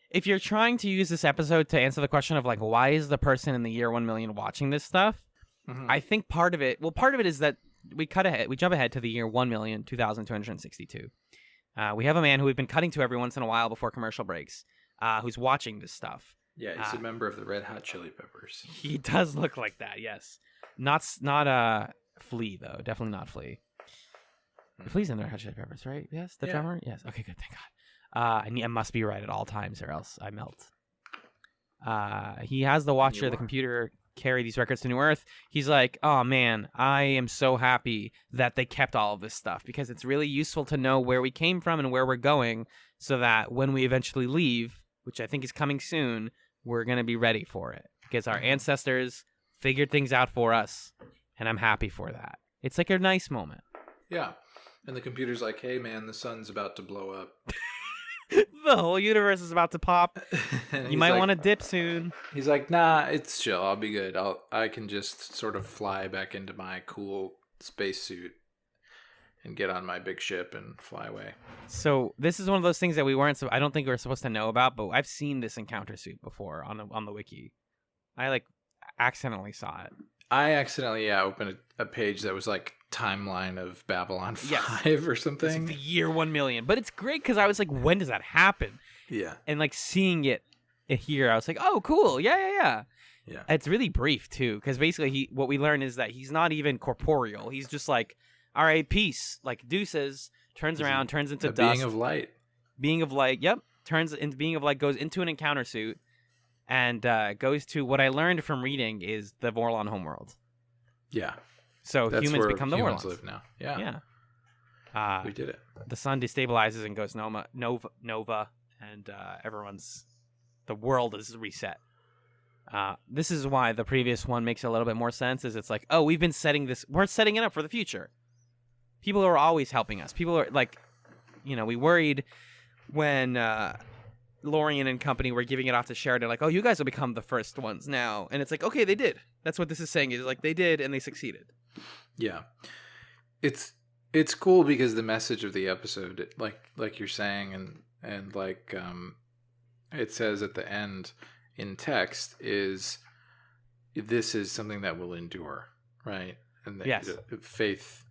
if you're trying to use this episode to answer the question of like, why is the person in the year 1 million watching this stuff? Mm-hmm. I think part of it is that we jump ahead to the year 1,002,262. We have a man who we've been cutting to every once in a while before commercial breaks, who's watching this stuff. Yeah, he's a member of the Red Hot Chili Peppers. He does look like that, yes. Not Flea, though. Definitely not Flea. Flea's in the Red Hot Chili Peppers, right? Yes, the drummer? Yes. Okay, good, thank God. I must be right at all times or else I melt. He has the watcher, the computer, carry these records to New Earth. He's like, oh man, I am so happy that they kept all of this stuff because it's really useful to know where we came from and where we're going so that when we eventually leave, which I think is coming soon, we're going to be ready for it because our ancestors figured things out for us, and I'm happy for that. It's like a nice moment. Yeah. And the computer's like, hey man, the sun's about to blow up. The whole universe is about to pop. You might want to dip soon. He's like, nah, it's chill. I'll be good. I can just sort of fly back into my cool spacesuit and get on my big ship and fly away. So this is one of those things that I don't think we were supposed to know about, but I've seen this encounter suit before on the wiki. I like accidentally saw it. I accidentally opened a page that was like timeline of Babylon 5 or something. It's like the year 1 million. But it's great because I was like, when does that happen? Yeah. And like seeing it here, I was like, oh, cool. Yeah. It's really brief too, because basically what we learn is that he's not even corporeal. He's just like, all right, peace. Like deuces, turns around, turns into dust. Being of light. Being of light, yep. Turns into being of light, goes into an encounter suit, and goes to what I learned from reading is the Vorlon homeworld. Yeah. So that's humans become the humans Vorlons. Live now. Yeah. We did it. The sun destabilizes and goes nova, and the world is reset. This is why the previous one makes a little bit more sense. Is it's like, oh, we're setting it up for the future. People are always helping us. People are like, we worried when Lorian and company were giving it off to Sheridan, like, oh, you guys will become the first ones now. And it's like, okay, they did. That's what this is saying, is like they did and they succeeded. Yeah. It's cool because the message of the episode, like you're saying, and like it says at the end in text, is this is something that will endure, right? And that, yes. Faith,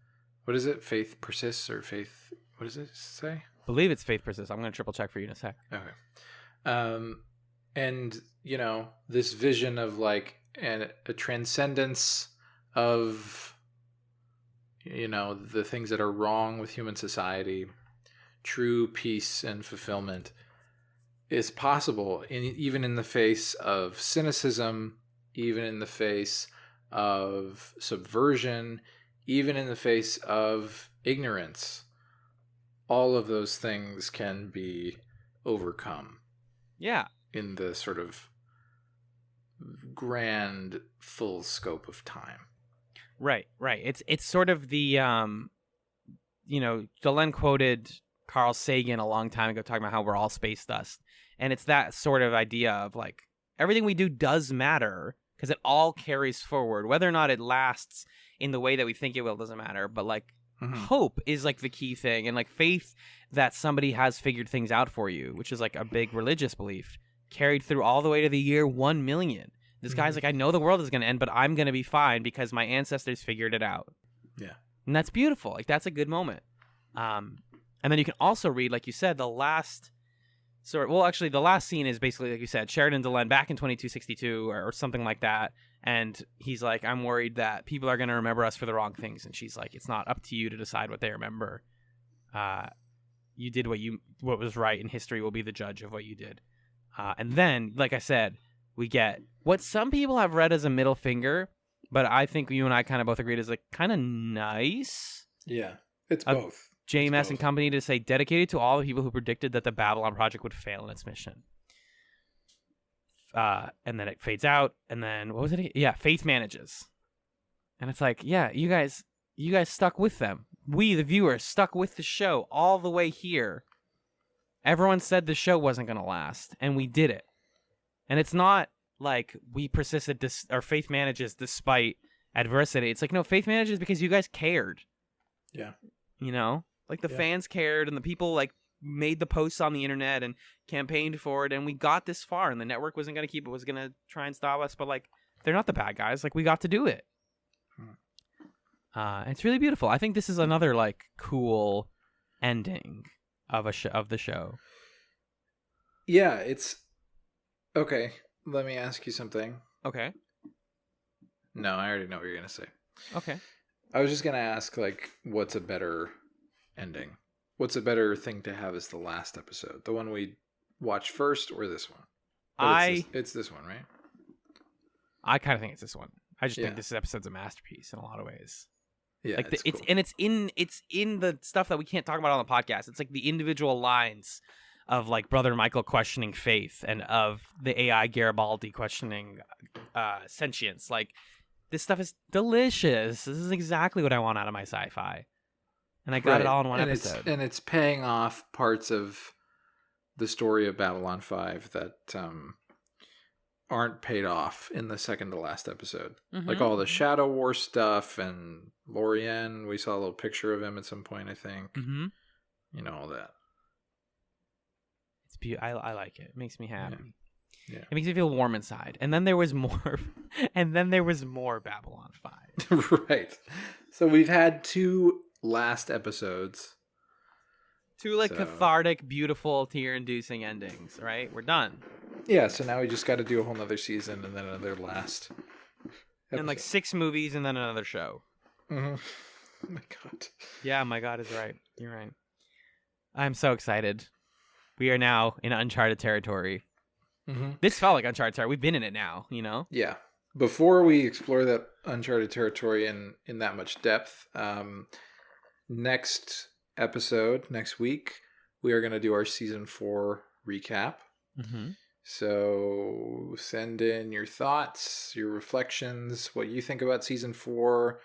what is it? Faith persists, or faith, what does it say? I believe it's faith persists. I'm going to triple check for you in a sec. Okay. And, you know, this vision of like a transcendence of, you know, the things that are wrong with human society, true peace and fulfillment is possible even in the face of cynicism, even in the face of subversion, even in the face of ignorance. All of those things can be overcome. Yeah. In the sort of grand full scope of time. Right. It's sort of the, you know, Delenn quoted Carl Sagan a long time ago talking about how we're all space dust. And it's that sort of idea of like, everything we do does matter because it all carries forward. Whether or not it lasts in the way that we think it will doesn't matter. But like, hope is like the key thing. And like faith that somebody has figured things out for you, which is like a big religious belief, carried through all the way to the year 1 million. This guy's like, I know the world is going to end, but I'm going to be fine because my ancestors figured it out. Yeah. And that's beautiful. Like, that's a good moment. And then you can also read, like you said, the last scene is basically, like you said, Sheridan Delenn back in 2262 or something like that. And he's like, I'm worried that people are going to remember us for the wrong things. And she's like, it's not up to you to decide what they remember. You did what was right, and history will be the judge of what you did. And then, like I said, we get what some people have read as a middle finger, but I think you and I kind of both agreed is like kind of nice. Yeah, it's both. JMS and company to say, dedicated to all the people who predicted that the Babylon Project would fail in its mission. And then it fades out, and then what was it? Yeah, Faith manages, and it's like, yeah, you guys stuck with them. We, the viewers, stuck with the show all the way here. Everyone said the show wasn't going to last, and we did it. And it's not like we persisted, or Faith manages despite adversity. It's like, no, Faith manages because you guys cared. Yeah. You know? Like, the fans cared, and the people, like, made the posts on the internet and campaigned for it, and we got this far, and the network wasn't going to keep it, was going to try and stop us, but, like, they're not the bad guys. Like, we got to do it. It's really beautiful. I think this is another, like, cool ending of the show. Yeah, it's... Okay, let me ask you something. Okay. No, I already know what you're going to say. Okay. I was just going to ask, like, what's a better ending? What's a better thing to have as the last episode? The one we watched first or this one? It's this one, right? I kind of think it's this one. I just think this episode's a masterpiece in a lot of ways. Yeah, like it's cool. And it's in the stuff that we can't talk about on the podcast. It's like the individual lines of like Brother Michael questioning faith and of the AI Garibaldi questioning sentience. Like, this stuff is delicious. This is exactly what I want out of my sci-fi. And I got it all in one episode. And it's paying off parts of the story of Babylon 5 that aren't paid off in the second to last episode. Mm-hmm. Like all the Shadow War stuff and Lorien. We saw a little picture of him at some point, I think. Mm-hmm. You know, all that. It's beautiful. I like it. It makes me happy. Yeah. It makes me feel warm inside. And then there was more. And then there was more Babylon 5. Right. So we've had 2 last episodes. 2 cathartic, beautiful, tear-inducing endings, right? We're done. Yeah, so now we just got to do a whole nother season and then another last episode. And like 6 movies and then another show. Mm-hmm. Oh my God. Yeah, my God is right. You're right. I'm so excited. We are now in uncharted territory. Mm-hmm. This felt like uncharted territory. We've been in it now, you know? Yeah. Before we explore that uncharted territory in that much depth, next episode, next week, we are going to do our season 4 recap. Mm-hmm. So send in your thoughts, your reflections, what you think about season 4,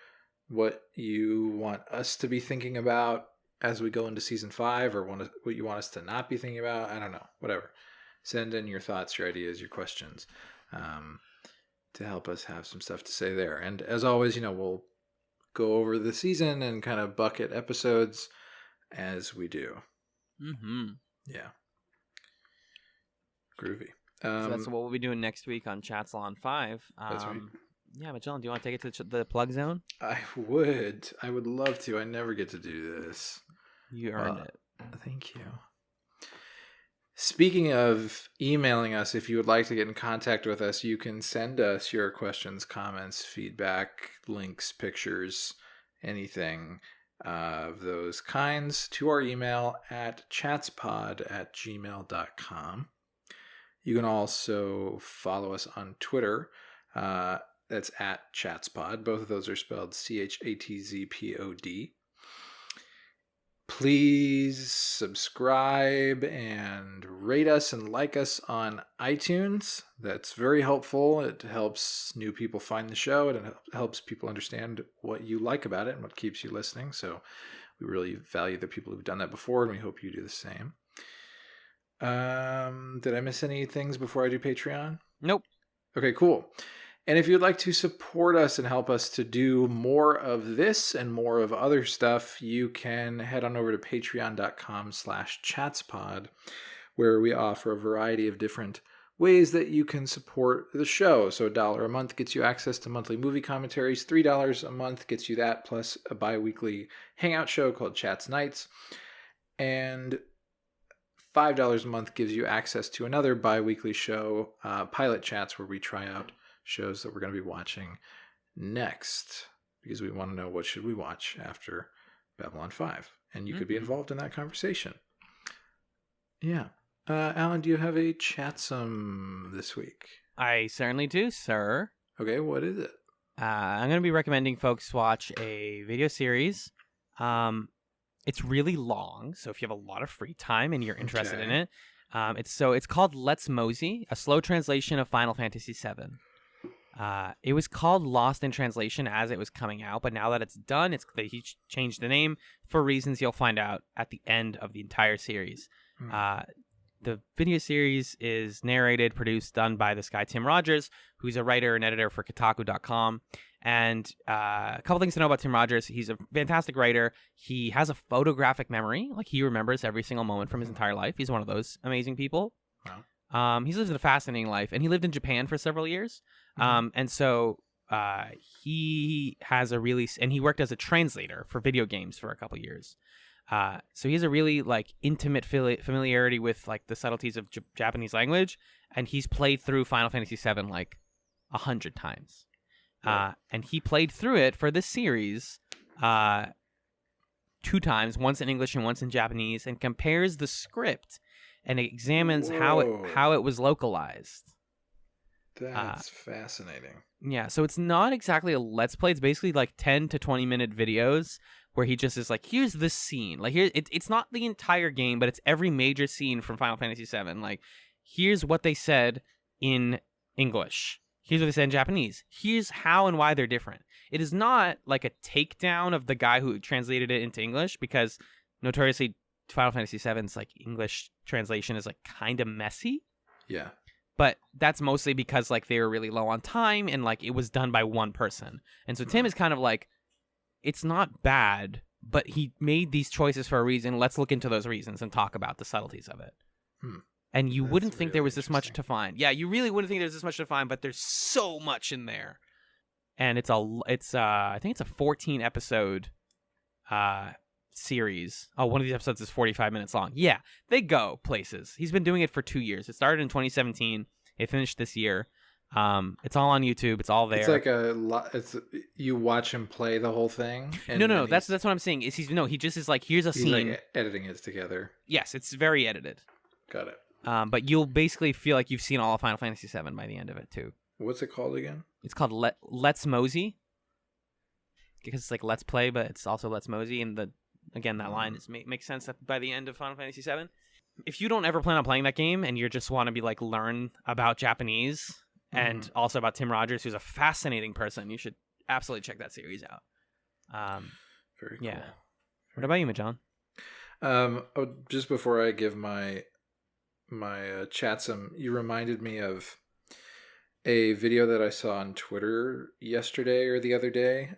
what you want us to be thinking about as we go into season 5, or what you want us to not be thinking about. I don't know, whatever. Send in your thoughts, your ideas, your questions, to help us have some stuff to say there. And as always, we'll go over the season and kind of bucket episodes as we do. Mm-hmm. Yeah. Groovy. So that's what we'll be doing next week on Chatzylon 5. That's right. Yeah, Magellan, do you want to take it to the plug zone? I would. I would love to. I never get to do this. You earned it. Thank you. Speaking of emailing us, if you would like to get in contact with us, you can send us your questions, comments, feedback, links, pictures, anything of those kinds to our email at chatspod@gmail.com. You can also follow us on Twitter. That's at Chatspod. Both of those are spelled CHATZPOD. Please subscribe and rate us and like us on iTunes. That's very helpful. It helps new people find the show, and it helps people understand what you like about it and what keeps you listening. So we really value the people who've done that before, and we hope you do the same. Did I miss any things before I do Patreon? Nope. Okay, cool. And if you'd like to support us and help us to do more of this and more of other stuff, you can head on over to patreon.com/chatspod, where we offer a variety of different ways that you can support the show. So $1 a month gets you access to monthly movie commentaries. $3 a month gets you that, plus a bi-weekly hangout show called Chats Nights. And $5 a month gives you access to another bi-weekly show, Pilot Chats, where we try out shows that we're going to be watching next, because we want to know what should we watch after Babylon 5, and you could be involved in that conversation. Yeah. Alan, do you have a chatsome this week? I certainly do, sir. Okay, what is it? I'm going to be recommending folks watch a video series. It's really long, so if you have a lot of free time and you're interested in it, it's called Let's Mosey, a slow translation of Final Fantasy VII. It was called Lost in Translation as it was coming out, but now that it's done, he changed the name for reasons you'll find out at the end of the entire series. The video series is narrated, produced, done by this guy, Tim Rogers, who's a writer and editor for Kotaku.com. And a couple things to know about Tim Rogers. He's a fantastic writer. He has a photographic memory. Like, he remembers every single moment from his entire life. He's one of those amazing people. Wow. He's lived a fascinating life, and he lived in Japan for several years. And so he has and he worked as a translator for video games for a couple years. So he has a really intimate familiarity with the subtleties of Japanese language, and he's played through Final Fantasy VII 100 times. And he played through it for this series 2 times, once in English and once in Japanese, and compares the script and examines how it was localized. That's fascinating. Yeah, so it's not exactly a Let's Play. It's basically 10 to 20 minute videos where he just is here's this scene. It's not the entire game, but it's every major scene from Final Fantasy VII. Here's what they said in English. Here's what they said in Japanese. Here's how and why they're different. It is not a takedown of the guy who translated it into English, because notoriously Final Fantasy VII's English translation is kind of messy. Yeah. But that's mostly because they were really low on time, and it was done by one person. And so Tim is kind of it's not bad, but he made these choices for a reason. Let's look into those reasons and talk about the subtleties of it. And you wouldn't think there was this much to find. Yeah, you really wouldn't think there's this much to find, but there's so much in there. And I think it's a 14 episode series. Oh, one of these episodes is 45 minutes long. Yeah, they go places. He's been doing it for 2 years. It started in 2017. It finished this year. It's all on YouTube. It's all there. It's you watch him play the whole thing. And no. That's what I'm saying. He just is here's a scene. Editing it together. Yes, it's very edited. Got it. But you'll basically feel like you've seen all of Final Fantasy VII by the end of it too. What's it called again? It's called Let's Mosey. Because it's Let's Play, but it's also Let's Mosey, and that line makes sense that by the end of Final Fantasy VII. If you don't ever plan on playing that game and you just want to be learn about Japanese and also about Tim Rogers, who's a fascinating person, you should absolutely check that series out. Very cool. Yeah. What about you, Majan? Just before I give my chatsome, you reminded me of a video that I saw on Twitter yesterday or the other day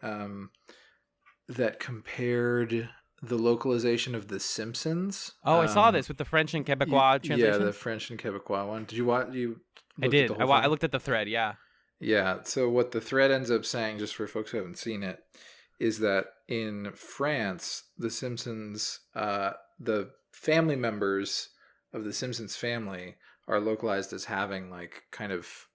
that compared the localization of The Simpsons. Oh, I saw this with the French and Quebecois translation. Yeah, the French and Quebecois one. Did you watch? I did. I looked at the thread. Yeah. Yeah, so what the thread ends up saying, just for folks who haven't seen it, is that in France, The Simpsons, the family members of the Simpsons family are localized as having like kind of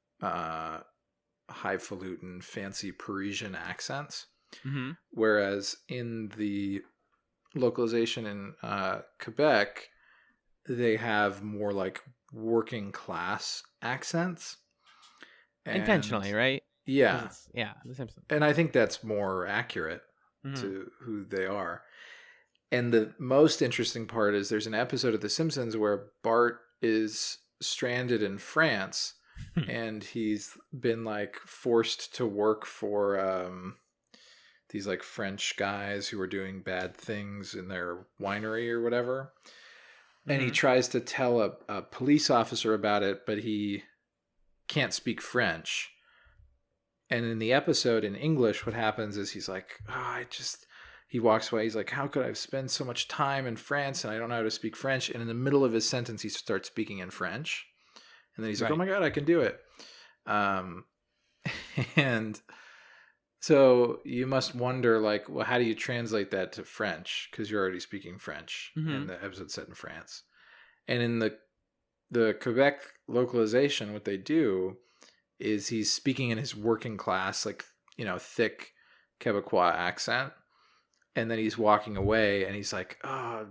highfalutin, fancy Parisian accents. Mm-hmm. Whereas in the localization in Quebec, they have more like working class accents. Intentionally, right? Yeah. Yeah, The Simpsons. And I think that's more accurate to who they are. And the most interesting part is there's an episode of The Simpsons where Bart is stranded in France and he's been like forced to work for these like French guys who are doing bad things in their winery or whatever. And he tries to tell a police officer about it, but he can't speak French. And in the episode in English, what happens is he's like, he walks away. He's like, how could I spend so much time in France and I don't know how to speak French? And in the middle of his sentence, he starts speaking in French. And then he's like, oh my God, I can do it. And so you must wonder, like, well, how do you translate that to French? Because you're already speaking French and the episode's set in France. And in the Quebec localization, what they do is he's speaking in his working class, like, thick Quebecois accent. And then he's walking away and he's like, oh,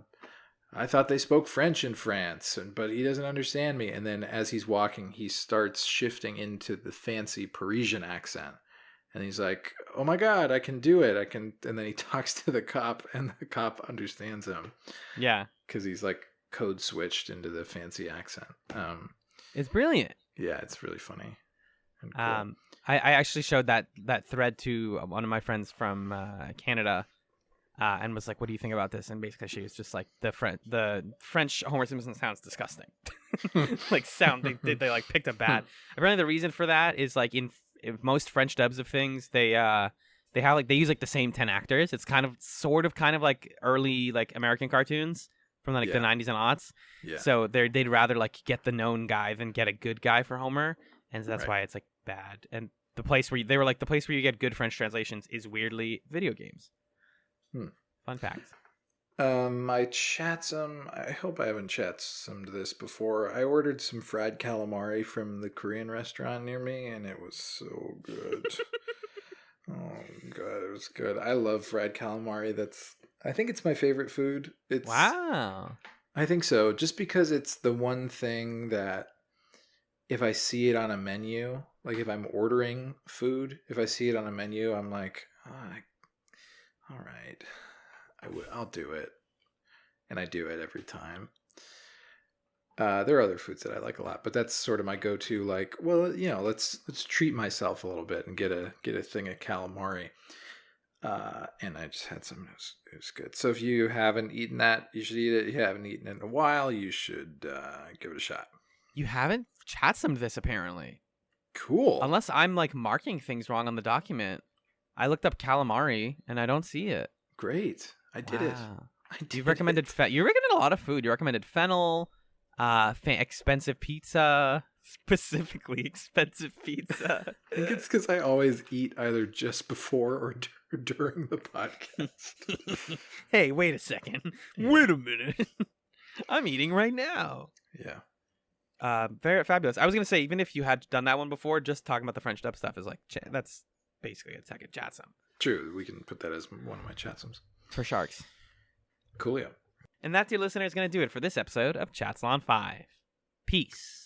I thought they spoke French in France, but he doesn't understand me. And then as he's walking, he starts shifting into the fancy Parisian accent. And he's like, oh my God, I can do it. And then he talks to the cop and the cop understands him. Yeah. Because he's like code switched into the fancy accent. It's brilliant. Yeah, it's really funny. And cool. I actually showed that thread to one of my friends from Canada. And was like, what do you think about this? And basically she was just like, the French Homer Simpson sounds disgusting. Like they like picked a bad. Apparently the reason for that is like in most French dubs of things, they use like the same 10 actors. It's kind of like early like American cartoons from like the 90s and aughts. Yeah. So they'd rather like get the known guy than get a good guy for Homer. And so that's why it's like bad. And the place where you get good French translations is weirdly video games. Fun facts. My chatsum. I hope I haven't chatsummed this before. I ordered some fried calamari from the Korean restaurant near me, and it was so good. Oh God, it was good. I love fried calamari. I think it's my favorite food. Wow. I think so. Just because it's the one thing that if I see it on a menu, like if I'm ordering food, if I see it on a menu, I'm like, all right, I'll do it. And I do it every time. There are other foods that I like a lot, but that's sort of my go-to, like, well, let's treat myself a little bit and get a thing of calamari. And I just had some, it was good. So if you haven't eaten that, you should eat it. If you haven't eaten it in a while, you should give it a shot. You haven't chatsummed this, apparently. Cool. Unless I'm like marking things wrong on the document. I looked up calamari and I don't see it. Great. I did it. You recommended a lot of food. You recommended fennel, expensive pizza, specifically expensive pizza. I think it's because I always eat either just before or during the podcast. Hey, wait a second. Yeah. Wait a minute. I'm eating right now. Yeah. Very fabulous. I was going to say, even if you had done that one before, just talking about the French dub stuff is like, that's basically a second chatsum. True. We can put that as one of my chatsums. For sharks. Coolio. And that's, your listeners, going to do it for this episode of Chatzylon 5. Peace.